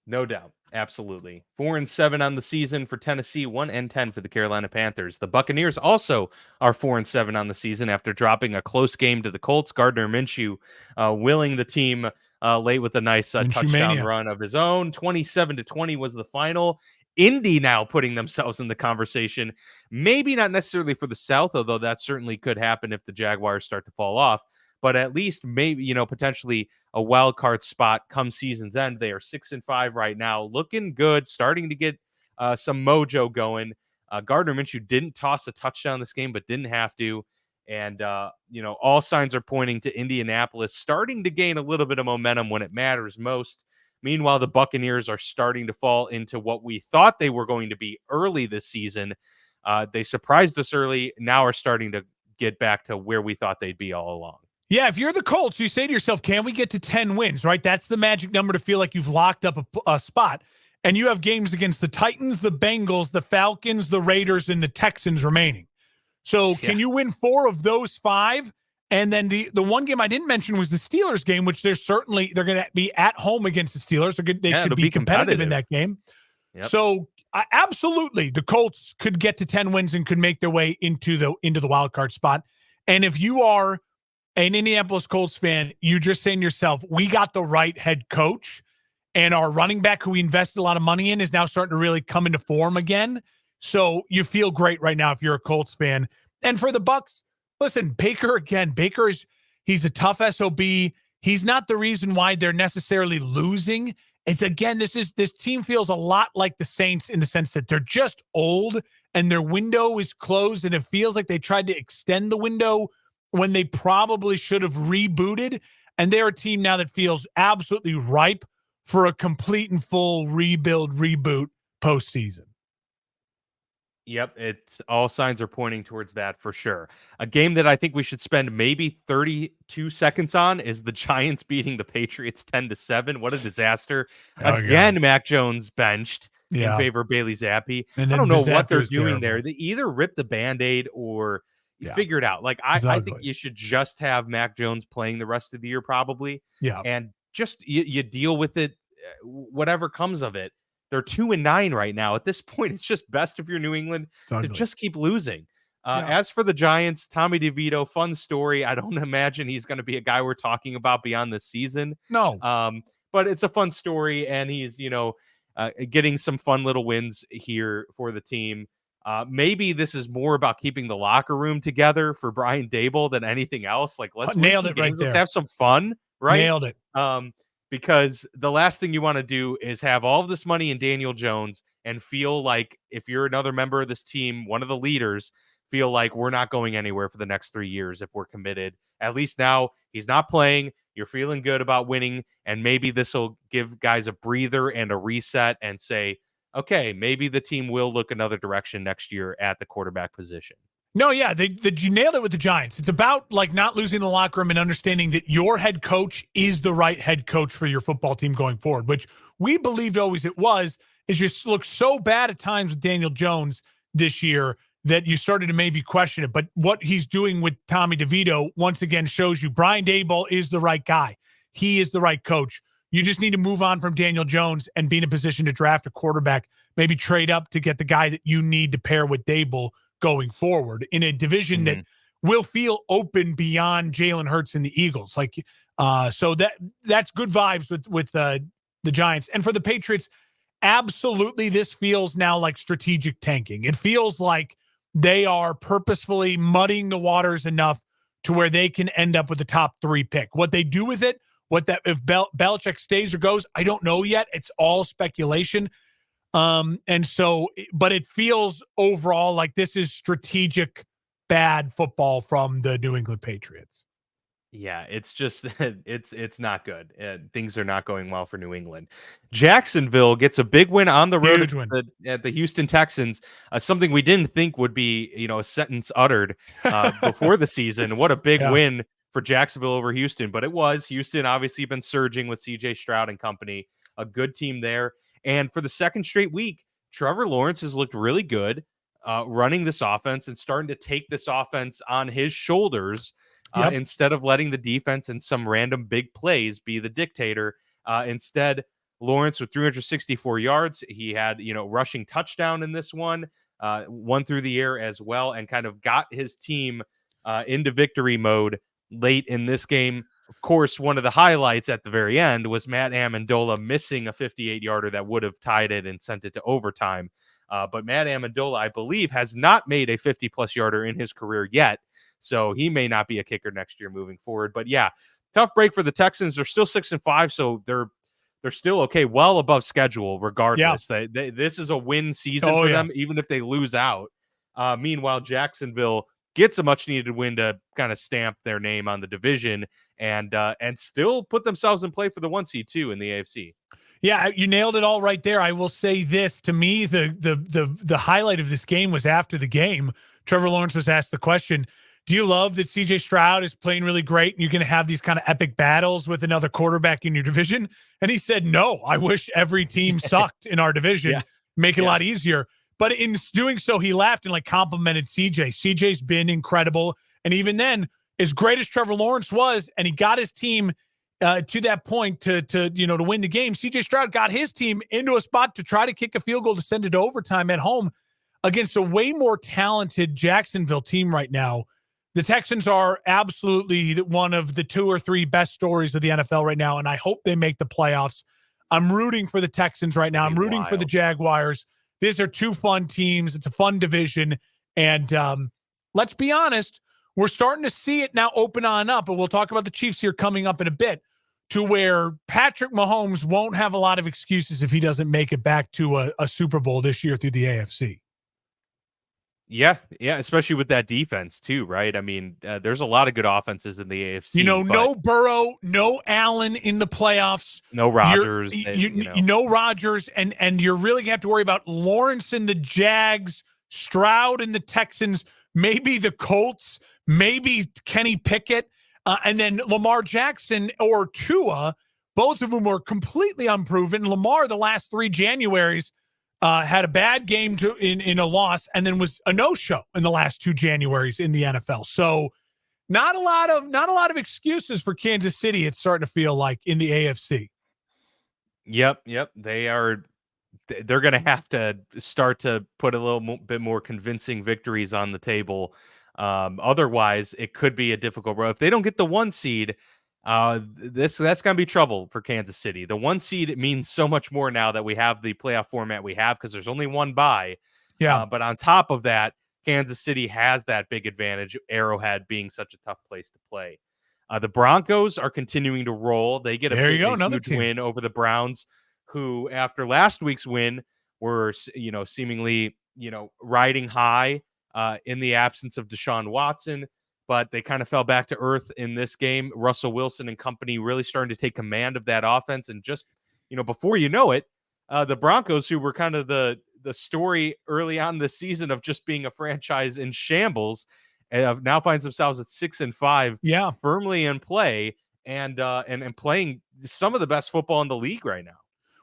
No doubt. Absolutely. 4-7 on the season for Tennessee, 1-10 for the Carolina Panthers. The Buccaneers also are 4-7 on the season after dropping a close game to the Colts. Gardner Minshew willing the team late with a nice touchdown run of his own. 27-20 was the final. Indy now putting themselves in the conversation, maybe not necessarily for the South, although that certainly could happen if the Jaguars start to fall off, but at least maybe, potentially a wild card spot come season's end. They are 6-5 right now, looking good, starting to get some mojo going. Gardner Minshew didn't toss a touchdown this game, but didn't have to. And, all signs are pointing to Indianapolis starting to gain a little bit of momentum when it matters most. Meanwhile, the Buccaneers are starting to fall into what we thought they were going to be early this season. They surprised us early, now are starting to get back to where we thought they'd be all along. Yeah, if you're the Colts, you say to yourself, can we get to 10 wins, right? That's the magic number to feel like you've locked up a spot. And you have games against the Titans, the Bengals, the Falcons, the Raiders, and the Texans remaining. So can you win 4 of those 5? And then the one game I didn't mention was the Steelers game, which they're going to be at home against the Steelers. They should be competitive in that game. Yep. So absolutely, the Colts could get to 10 wins and could make their way into the wild card spot. And if you are an Indianapolis Colts fan, you're just saying to yourself, we got the right head coach, and our running back, who we invested a lot of money in, is now starting to really come into form again. So you feel great right now if you're a Colts fan. And for the Bucs, listen, Baker, he's a tough SOB. He's not the reason why they're necessarily losing. It's, again, this team feels a lot like the Saints in the sense that they're just old and their window is closed, and it feels like they tried to extend the window when they probably should have rebooted. And they're a team now that feels absolutely ripe for a complete and full reboot postseason. Yep, it's all signs are pointing towards that for sure. A game that I think we should spend maybe 32 seconds on is the Giants beating the Patriots 10-7. What a disaster. Again, Mac Jones benched in favor of Bailey Zappi. I don't know what they're doing there. They either rip the Band-Aid or figure it out. Like, I think you should just have Mac Jones playing the rest of the year probably. Yeah. And just you deal with it, whatever comes of it. They're 2-9 right now. At this point, it's just best if you're New England to just keep losing. As for the Giants, Tommy DeVito, fun story. I don't imagine he's going to be a guy we're talking about beyond this season. No. But it's a fun story, and he's, getting some fun little wins here for the team. Maybe this is more about keeping the locker room together for Brian Daboll than anything else. Like, let's win some games. Let's have some fun, right? Nailed it. Because the last thing you want to do is have all of this money in Daniel Jones and feel like, if you're another member of this team, one of the leaders, feel like we're not going anywhere for the next 3 years if we're committed. At least now he's not playing. You're feeling good about winning, and maybe this will give guys a breather and a reset and say, okay, maybe the team will look another direction next year at the quarterback position. No, yeah, you nailed it with the Giants. It's about, like, not losing the locker room and understanding that your head coach is the right head coach for your football team going forward, which we believed always it was. It just looked so bad at times with Daniel Jones this year that you started to maybe question it. But what he's doing with Tommy DeVito once again shows you Brian Daboll is the right guy. He is the right coach. You just need to move on from Daniel Jones and be in a position to draft a quarterback, maybe trade up to get the guy that you need to pair with Daboll going forward in a division that will feel open beyond Jalen Hurts and the Eagles. Like, so that's good vibes with the Giants. And for the Patriots, absolutely, this feels now like strategic tanking. It feels like they are purposefully muddying the waters enough to where they can end up with the top 3 pick. What they do with it, if Belichick stays or goes, I don't know yet. It's all speculation. And so, but it feels overall like this is strategic bad football from the New England Patriots. Yeah, it's just it's not good. Things are not going well for New England. Jacksonville gets a big win on the road Huge win. at the Houston Texans. Something we didn't think would be, a sentence uttered before the season. What a big Yeah. win for Jacksonville over Houston, but it was. Houston obviously been surging with CJ Stroud and company, a good team there. And for the second straight week, Trevor Lawrence has looked really good running this offense and starting to take this offense on his shoulders. Yep. Instead of letting the defense and some random big plays be the dictator. Instead, Lawrence with 364 yards. He had, rushing touchdown in this one through the air as well, and kind of got his team into victory mode late in this game. Of course, one of the highlights at the very end was Matt Amendola missing a 58-yarder that would have tied it and sent it to overtime. But Matt Amendola, I believe, has not made a 50-plus yarder in his career yet. So he may not be a kicker next year moving forward. But yeah, tough break for the Texans. They're still 6-5, so they're still okay, well above schedule regardless. Yeah. This is a win season for them, even if they lose out. Meanwhile, Jacksonville gets a much needed win to kind of stamp their name on the division and still put themselves in play for the 1 seed too in the AFC. Yeah, you nailed it all right there. I will say this, to me, the highlight of this game was after the game. Trevor Lawrence was asked the question, do you love that CJ Stroud is playing really great and you're going to have these kind of epic battles with another quarterback in your division? And he said, no, I wish every team sucked in our division, make it a lot easier. But in doing so, he laughed and complimented CJ. CJ's been incredible. And even then, as great as Trevor Lawrence was, and he got his team to that point to win the game, CJ Stroud got his team into a spot to try to kick a field goal to send it to overtime at home against a way more talented Jacksonville team right now. The Texans are absolutely one of the 2 or 3 best stories of the NFL right now, and I hope they make the playoffs. I'm rooting for the Texans right now. I'm rooting for the Jaguars. These are 2 fun teams. It's a fun division, and let's be honest, we're starting to see it now open on up, and we'll talk about the Chiefs here coming up in a bit, to where Patrick Mahomes won't have a lot of excuses if he doesn't make it back to a Super Bowl this year through the AFC. Yeah, especially with that defense too, right? I mean, there's a lot of good offenses in the AFC. No Burrow, no Allen in the playoffs, no Rodgers, no Rodgers, and you're really gonna have to worry about Lawrence and the Jags, Stroud and the Texans, maybe the Colts, maybe Kenny Pickett, and then Lamar Jackson or Tua, both of whom were completely unproven. Lamar, the last 3 Januaries, had a bad game in a loss, and then was a no-show in the last 2 Januaries in the NFL. So not a lot of excuses for Kansas City. It's starting to feel like in the AFC. Yep. They're going to have to start to put a little bit more convincing victories on the table. Otherwise, it could be a difficult road. If they don't get the 1 seed, that's going to be trouble for Kansas City. The 1 seed means so much more now that we have the playoff format we have, because there's only 1 bye. Yeah. But on top of that, Kansas City has that big advantage, Arrowhead being such a tough place to play. The Broncos are continuing to roll. They get a huge win over the Browns, who after last week's win were, seemingly, riding high in the absence of Deshaun Watson. But they kind of fell back to earth in this game. Russell Wilson and company really starting to take command of that offense. And just, before you know it, the Broncos, who were kind of the story early on this season of just being a franchise in shambles, now finds themselves at 6-5, firmly in play and playing some of the best football in the league right now.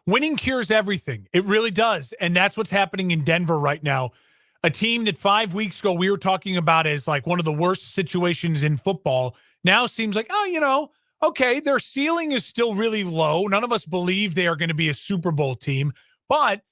Winning cures everything. It really does. And that's what's happening in Denver right now. A team that 5 weeks ago we were talking about as like one of the worst situations in football now seems like, okay, their ceiling is still really low. None of us believe they are going to be a Super Bowl team. But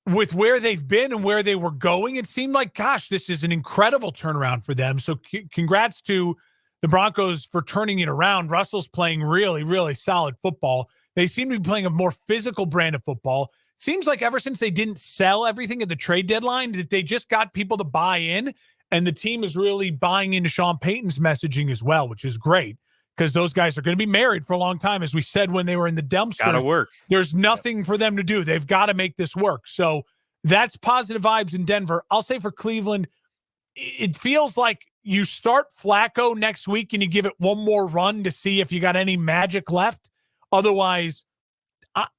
with where they've been and where they were going, it seemed like, gosh, this is an incredible turnaround for them. So congrats to the Broncos for turning it around. Russell's playing really, really solid football. They seem to be playing a more physical brand of football. Seems like ever since they didn't sell everything at the trade deadline, that they just got people to buy in, and the team is really buying into Sean Payton's messaging as well, which is great. because those guys are going to be married for a long time. As we said when they were in the dumpster, Gotta work. There's nothing for them to do. They've got to make this work. So that's positive vibes in Denver. I'll say for Cleveland, it feels like you start Flacco next week and you give it one more run to see if you got any magic left. Otherwise,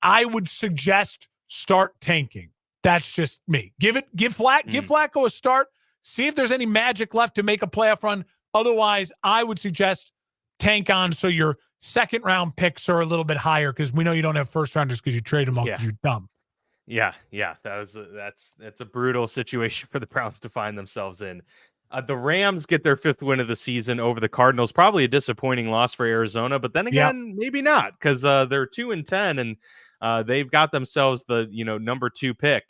I would suggest start tanking. That's just me. Give Flacco a start. See if there's any magic left to make a playoff run. Otherwise, I would suggest tank on so your second round picks are a little bit higher, because we know you don't have first rounders because you trade them all because you're dumb. Yeah, that's a brutal situation for the Browns to find themselves in. The Rams get their 5th win of the season over the Cardinals. Probably a disappointing loss for Arizona, but then again, maybe not, because they're 2-10 and they've got themselves the number 2 pick,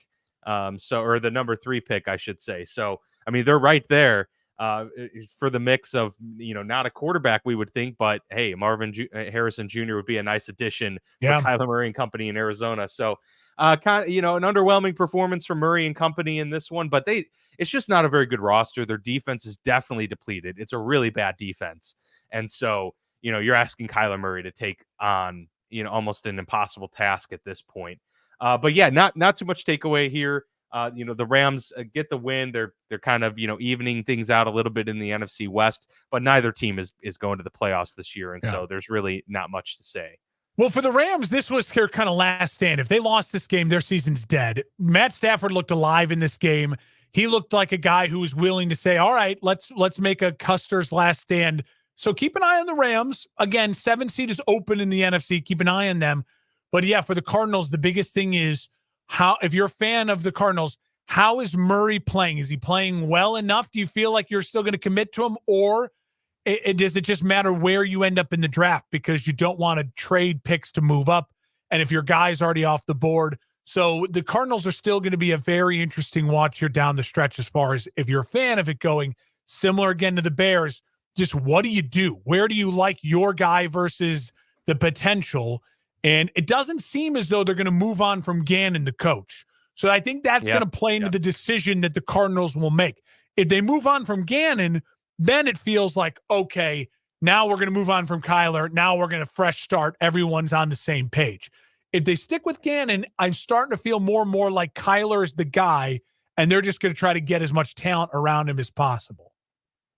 or the number 3 pick, I should say. So I mean, they're right there for the mix of not a quarterback, we would think, but hey, Harrison Jr. would be a nice addition for Kyler Murray and company in Arizona. So kind of an underwhelming performance from Murray and company in this one, but it's just not a very good roster. Their defense is definitely depleted. It's a really bad defense. And so, you're asking Kyler Murray to take on, almost an impossible task at this point. But yeah, not too much takeaway here. The Rams get the win. They're kind of, evening things out a little bit in the NFC West, but neither team is going to the playoffs this year. And so there's really not much to say. Well, for the Rams, this was their kind of last stand. If they lost this game, their season's dead. Matt Stafford looked alive in this game. He looked like a guy who was willing to say, all right, let's make a Custer's last stand. So keep an eye on the Rams. Again, 7 seed is open in the NFC. Keep an eye on them. But yeah, for the Cardinals, the biggest thing is if you're a fan of the Cardinals, how is Murray playing? Is he playing well enough? Do you feel like you're still going to commit to him, or does it just matter where you end up in the draft, because you don't want to trade picks to move up, and if your guy's already off the board? So the Cardinals are still going to be a very interesting watch here down the stretch, as far as if you're a fan of it going. Similar again to the Bears, just what do you do? Where do you like your guy versus the potential? And it doesn't seem as though they're going to move on from Gannon, the coach. So I think that's going to play into the decision that the Cardinals will make. If they move on from Gannon, then it feels like, okay, now we're going to move on from Kyler. Now we're going to fresh start. Everyone's on the same page. If they stick with Gannon, I'm starting to feel more and more like Kyler is the guy, and they're just going to try to get as much talent around him as possible.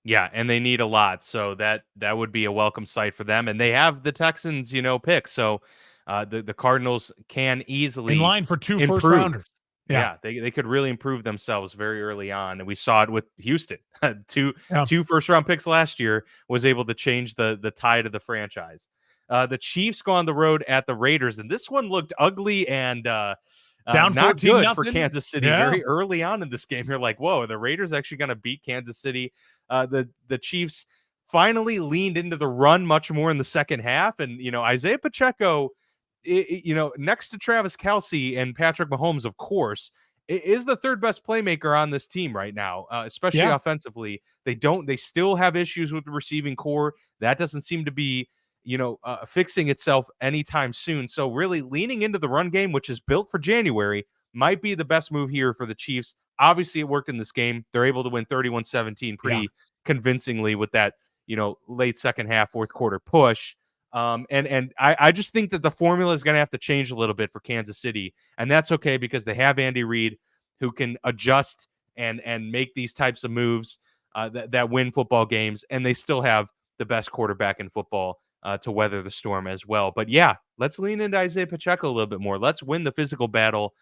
Yeah, and they need a lot. So that would be a welcome sight for them. And they have the Texans, pick. So the Cardinals can easily in line for 2 improve. first rounders. Yeah, they could really improve themselves very early on. And we saw it with Houston. Two first-round picks last year was able to change the tide of the franchise. The Chiefs go on the road at the Raiders, and this one looked ugly and down not good 14-0 for Kansas City. Very early on in this game, you're like, whoa, are the Raiders actually going to beat Kansas City? The Chiefs finally leaned into the run much more in the second half, and Isaiah Pacheco, next to Travis Kelce and Patrick Mahomes, of course, is the 3rd best playmaker on this team right now, especially offensively. They still have issues with the receiving core. That doesn't seem to be, fixing itself anytime soon. So really leaning into the run game, which is built for January, might be the best move here for the Chiefs. Obviously, it worked in this game. They're able to win 31-17 pretty convincingly with that, late second half, fourth quarter push. And I just think that the formula is going to have to change a little bit for Kansas City, and that's okay, because they have Andy Reid, who can adjust and make these types of moves that win football games, and they still have the best quarterback in football to weather the storm as well. But yeah, let's lean into Isaiah Pacheco a little bit more. Let's win the physical battle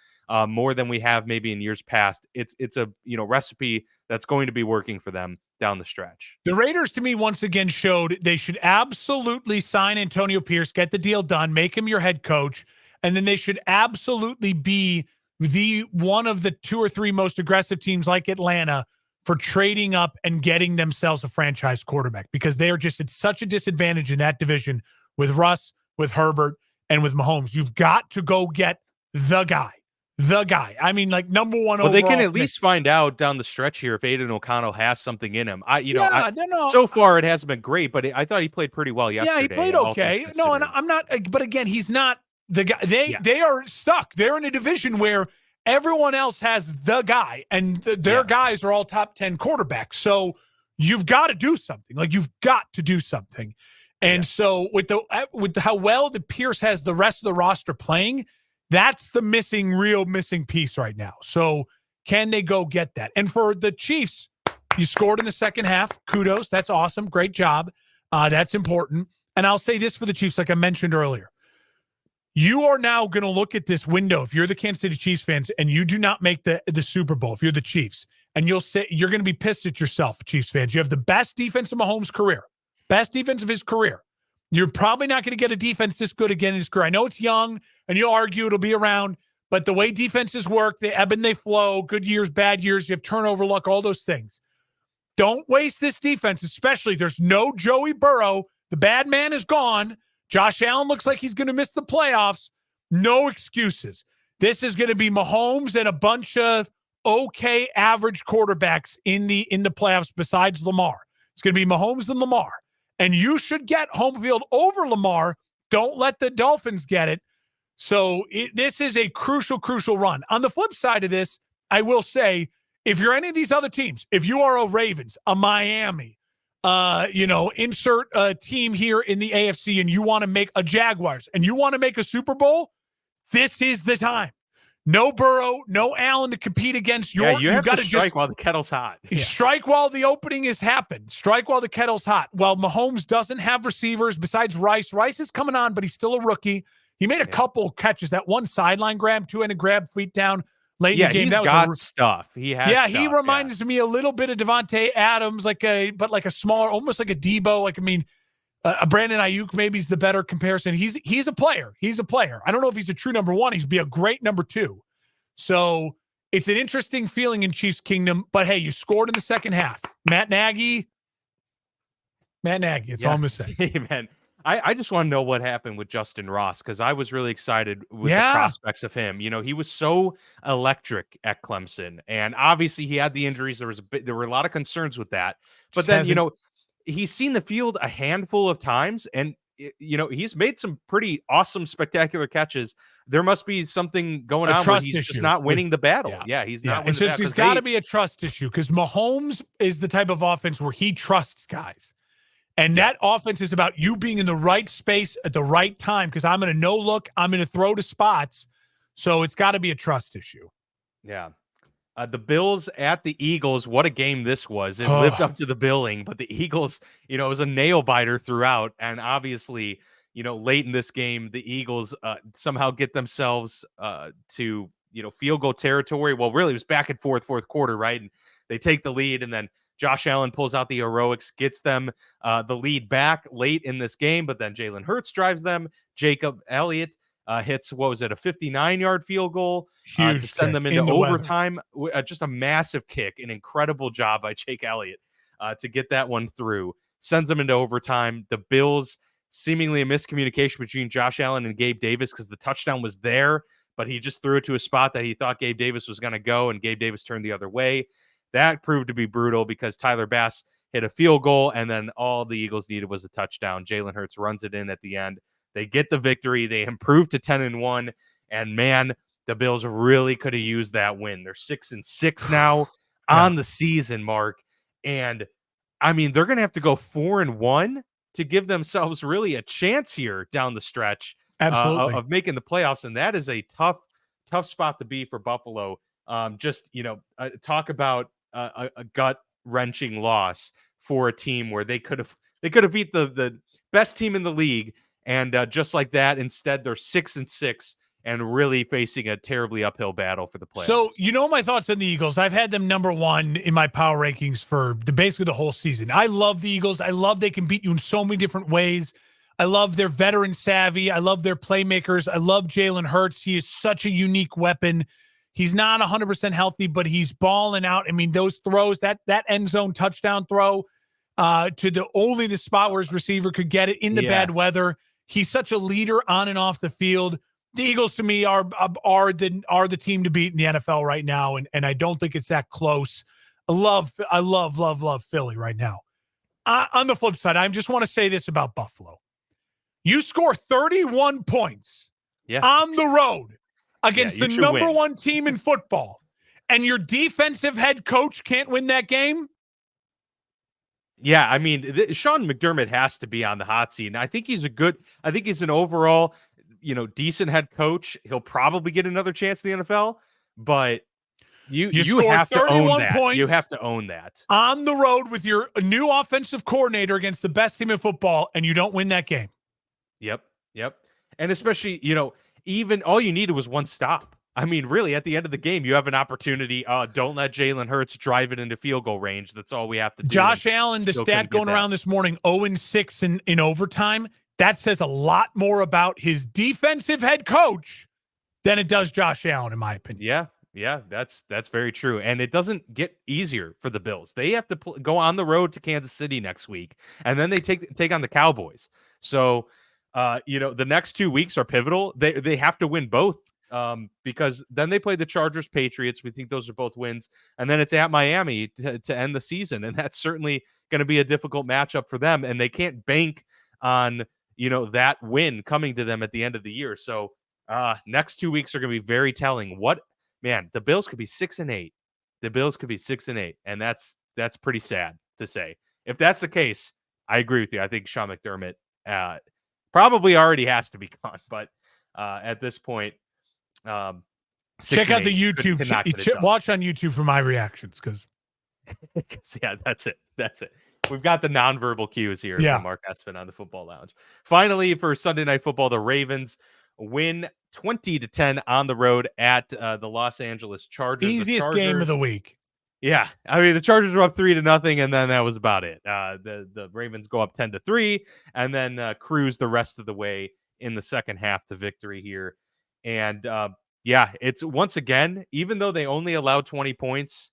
more than we have maybe in years past. It's a recipe that's going to be working for them down the stretch. The Raiders, to me, once again showed they should absolutely sign Antonio Pierce, get the deal done, make him your head coach, and then they should absolutely be one of the 2 or 3 most aggressive teams like Atlanta for trading up and getting themselves a franchise quarterback, because they are just at such a disadvantage in that division with Russ, with Herbert, and with Mahomes. You've got to go get the guy. I mean, like, number one overall. Well, they can at least find out down the stretch here if Aiden O'Connell has something in him. No. So far it hasn't been great, but I thought he played pretty well yesterday. Yeah, he played okay. No, and I'm not. But again, he's not the guy. They are stuck. They're in a division where everyone else has the guy, and their guys are all top 10 quarterbacks. So you've got to do something. Like, you've got to do something. And so with how well the Pierce has the rest of the roster playing, that's the real missing piece right now. So can they go get that? And for the Chiefs, you scored in the second half. Kudos. That's awesome. Great job. That's important. And I'll say this for the Chiefs, like I mentioned earlier. You are now going to look at this window, if you're the Kansas City Chiefs fans and you do not make the Super Bowl, if you're the Chiefs, and you're going to be pissed at yourself, Chiefs fans. You have the best defense of Mahomes' career, best defense of his career. You're probably not going to get a defense this good again in his career. I know it's young, and you'll argue it'll be around, but the way defenses work, they ebb and they flow, good years, bad years, you have turnover luck, all those things. Don't waste this defense, especially there's no Joey Burrow. The bad man is gone. Josh Allen looks like he's going to miss the playoffs. No excuses. This is going to be Mahomes and a bunch of okay average quarterbacks in the playoffs besides Lamar. It's going to be Mahomes and Lamar. And you should get home field over Lamar. Don't let the Dolphins get it. So this is a crucial, crucial run. On the flip side of this, I will say, if you're any of these other teams, if you are a Ravens, a Miami, insert a team here in the AFC and you want to make a Jaguars and you want to make a Super Bowl, this is the time. No Burrow, no Allen to compete against. You have to strike while the kettle's hot. Strike while the opening has happened. Strike while the kettle's hot. Well, Mahomes doesn't have receivers besides Rice. Rice is coming on, but he's still a rookie. He made a couple catches. That one sideline grab, two-handed grab, feet down late in the game. That was stuff. He has stuff. He reminds me a little bit of Devontae Adams, like a smaller, almost like a Debo. Brandon Ayuk maybe is the better comparison. He's a player. He's a player. I don't know if he's a true number one. He'd be a great number two. So it's an interesting feeling in Chiefs Kingdom. But hey, you scored in the second half. Matt Nagy. It's all I'm going to say. Hey, man. I just want to know what happened with Justin Ross, because I was really excited with the prospects of him. He was so electric at Clemson, and obviously he had the injuries. There were a lot of concerns with that, but he's seen the field a handful of times, and he's made some pretty awesome, spectacular catches. There must be something going on where he's just not winning the battle. He's not winning the battle. It's got to be a trust issue, because Mahomes is the type of offense where he trusts guys. And that offense is about you being in the right space at the right time, because I'm going to no-look, I'm going to throw to spots. So it's got to be a trust issue. Yeah. The Bills at the Eagles, what a game this was. It lived up to the billing, but the Eagles, it was a nail-biter throughout. And obviously, late in this game, the Eagles somehow get themselves to, field goal territory. Well, really, it was back and forth, fourth quarter, right? And they take the lead, and then Josh Allen pulls out the heroics, gets them the lead back late in this game, but then Jalen Hurts drives them. Jacob Elliott hits, a 59-yard field goal to send them into overtime. Just a massive kick, an incredible job by Jake Elliott to get that one through. Sends them into overtime. The Bills, seemingly a miscommunication between Josh Allen and Gabe Davis, because the touchdown was there, but he just threw it to a spot that he thought Gabe Davis was going to go, and Gabe Davis turned the other way. That proved to be brutal, because Tyler Bass hit a field goal, and then all the Eagles needed was a touchdown. Jalen Hurts runs it in at the end. They get the victory. They improve to 10-1, and man, the Bills really could have used that win. They're 6-6 now on the season, Mark. And I mean, they're going to have to go 4-1 to give themselves really a chance here down the stretch of making the playoffs. And that is a tough spot to be for Buffalo. Talk about a gut-wrenching loss for a team where they could have beat the best team in the league, and just like that, instead they're 6-6 and really facing a terribly uphill battle for the playoffs. So my thoughts on the Eagles. I've had them number one in my power rankings for basically the whole season. I love the Eagles. I love they can beat you in so many different ways. I love their veteran savvy. I love their playmakers. I love Jalen Hurts. He is such a unique weapon. He's not 100% healthy, but he's balling out. I mean, those throws, that end zone touchdown throw to the spot where his receiver could get it in the bad weather. He's such a leader on and off the field. The Eagles, to me, are the team to beat in the NFL right now, and I don't think it's that close. I love Philly right now. On the flip side, I just want to say this about Buffalo. You score 31 points on the road against the number one team in football, and your defensive head coach can't win that game? Yeah, I mean, Sean McDermott has to be on the hot seat. And I think he's an overall, decent head coach. He'll probably get another chance in the NFL, but You you score have to own 31 that. You have points to own that. on the road with your new offensive coordinator against the best team in football, and you don't win that game. Yep. And especially, even all you needed was one stop. I mean, really, at the end of the game, you have an opportunity. Don't let Jalen Hurts drive it into field goal range. That's all we have to do. Josh Allen, the stat going around this morning, 0-6 in overtime. That says a lot more about his defensive head coach than it does Josh Allen, in my opinion. Yeah, that's very true. And it doesn't get easier for the Bills. They have to go on the road to Kansas City next week, and then they take on the Cowboys. So, the next 2 weeks are pivotal. They have to win both, because then they play the Chargers, Patriots. We think those are both wins, and then it's at Miami to end the season, and that's certainly going to be a difficult matchup for them. And they can't bank on that win coming to them at the end of the year. So, next 2 weeks are going to be very telling. The Bills could be 6-8. The Bills could be 6-8, and that's pretty sad to say. If that's the case, I agree with you. I think Sean McDermott probably already has to be gone, but at this point, check out the YouTube. Watch on YouTube for my reactions, because yeah, that's it. We've got the nonverbal cues here from Mark Espen on the Football Lounge. Finally, for Sunday Night Football, the Ravens win 20-10 on the road at the Los Angeles Chargers. Easiest game of the week. Yeah, I mean, the Chargers were up 3-0, and then that was about it. The Ravens go up 10-3, and then cruise the rest of the way in the second half to victory here. And it's once again, even though they only allowed 20 points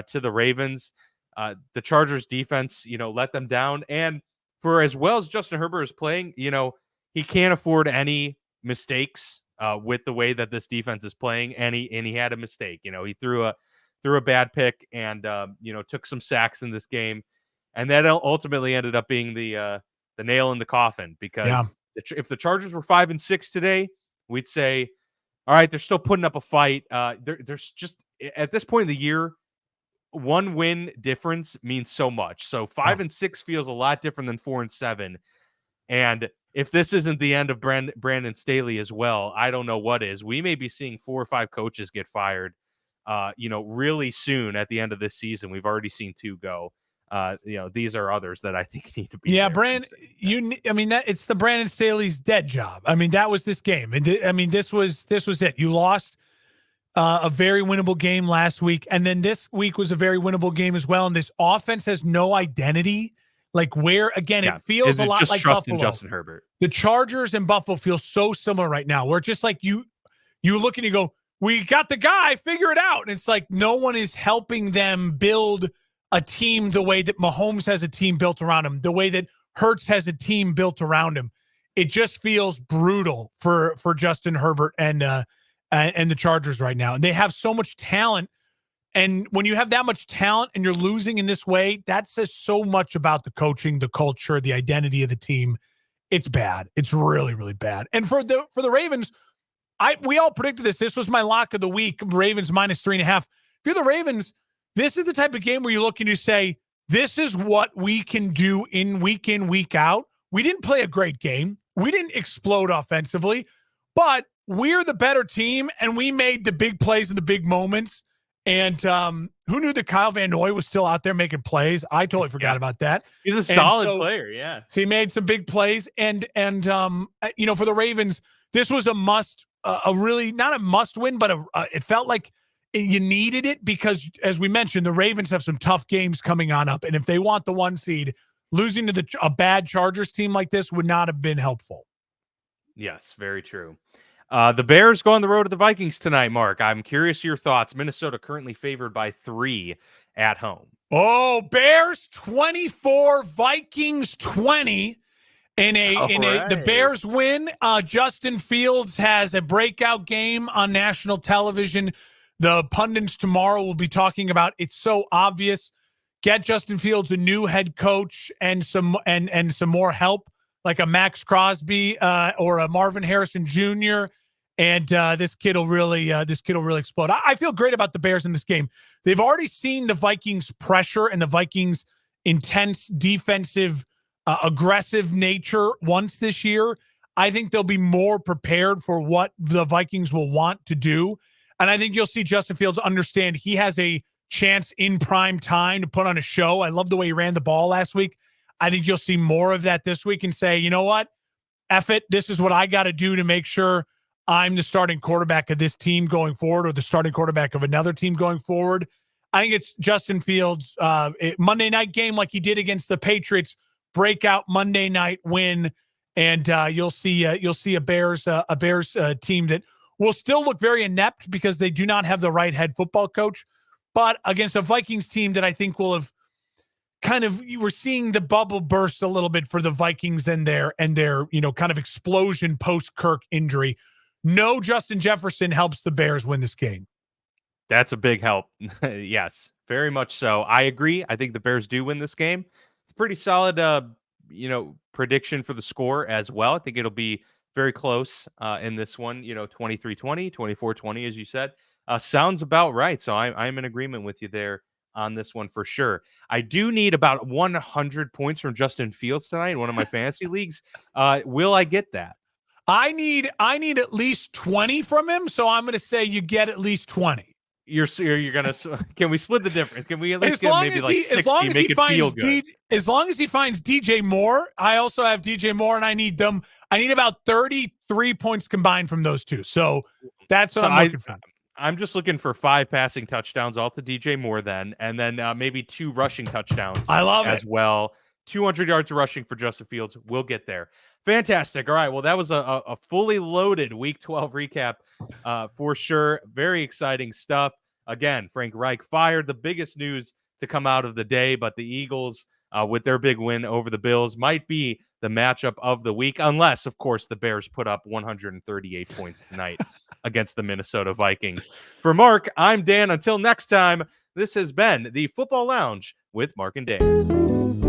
to the Ravens, the Chargers defense, let them down. And for as well as Justin Herbert is playing, he can't afford any mistakes with the way that this defense is playing. And he had a mistake. He threw a bad pick and took some sacks in this game, and that ultimately ended up being the nail in the coffin, because if the Chargers were 5-6 today, we'd say, all right, they're still putting up a fight. There's just, at this point in the year, one win difference means so much. So 5-6 feels a lot different than 4-7. And if this isn't the end of Brandon Staley as well, I don't know what is. We may be seeing 4 or 5 coaches get fired really soon at the end of this season. We've already seen 2 go. These are others that I think need to be. Yeah, it's the Brandon Staley's dead job. I mean, that was this game. And this was it. You lost a very winnable game last week, and then this week was a very winnable game as well. And this offense has no identity. Like, where, again, it feels a lot like Buffalo. Justin Herbert. The Chargers and Buffalo feel so similar right now, where just like you look and you go, we got the guy, figure it out. And it's like no one is helping them build a team the way that Mahomes has a team built around him, the way that Hurts has a team built around him. It just feels brutal for Justin Herbert and the Chargers right now. And they have so much talent. And when you have that much talent and you're losing in this way, that says so much about the coaching, the culture, the identity of the team. It's bad. It's really, really bad. And for the Ravens, we all predicted this. This was my lock of the week. Ravens -3.5. If you're the Ravens, this is the type of game where you look and you say, this is what we can do in, week out. We didn't play a great game. We didn't explode offensively, but we're the better team, and we made the big plays in the big moments. And who knew that Kyle Van Noy was still out there making plays? I totally forgot about that. He's a solid player, yeah. So he made some big plays, and for the Ravens, this was a really not a must win, but it felt like you needed it, because, as we mentioned, the Ravens have some tough games coming on up, and if they want the 1 seed, losing to a bad Chargers team like this would not have been helpful. Yes, very true. The Bears go on the road to the Vikings tonight, Mark. I'm curious your thoughts. Minnesota currently favored by 3 at home. Oh, Bears 24, Vikings 20. The Bears win. Justin Fields has a breakout game on national television. The pundits tomorrow will be talking about, it's so obvious. Get Justin Fields a new head coach and some more help, like a Max Crosby or a Marvin Harrison Jr. And this kid will really explode. I feel great about the Bears in this game. They've already seen the Vikings pressure and the Vikings intense defensive, aggressive nature once this year. I think they'll be more prepared for what the Vikings will want to do. And I think you'll see Justin Fields understand he has a chance in prime time to put on a show. I love the way he ran the ball last week. I think you'll see more of that this week and say, you know what? F it. This is what I got to do to make sure I'm the starting quarterback of this team going forward, or the starting quarterback of another team going forward. I think it's Justin Fields' Monday night game like he did against the Patriots, breakout Monday night win. And you'll see a Bears team that will still look very inept because they do not have the right head football coach, but against a Vikings team that I think will have we're seeing the bubble burst a little bit for the Vikings and their kind of explosion post Kirk injury. No, Justin Jefferson helps the Bears win this game. That's a big help. Yes, very much so. I agree. I think the Bears do win this game. It's a pretty solid prediction for the score as well. I think it'll be very close in this one, 23-20, 24-20, as you said. Sounds about right. So I'm in agreement with you there on this one for sure. I do need about 100 points from Justin Fields tonight in one of my fantasy leagues. Will I get that? I need at least 20 from him, so I'm going to say you get at least 20. You're gonna. Can we split the difference? Can we at least get maybe like 60? As long as make he it finds feel good. as long as he finds DJ Moore, I also have DJ Moore, and I need them. I need about 33 points combined from those two. So that's what I'm looking for. I'm just looking for 5 passing touchdowns all to DJ Moore then, and then maybe 2 rushing touchdowns. I love as it. Well. 200 yards rushing for Justin Fields. We'll get there. Fantastic. All right. Well, that was a fully loaded Week 12 recap for sure. Very exciting stuff. Again, Frank Reich fired. The biggest news to come out of the day, but the Eagles, with their big win over the Bills, might be the matchup of the week, unless, of course, the Bears put up 138 points tonight against the Minnesota Vikings. For Mark, I'm Dan. Until next time, this has been the Football Lounge with Mark and Dan.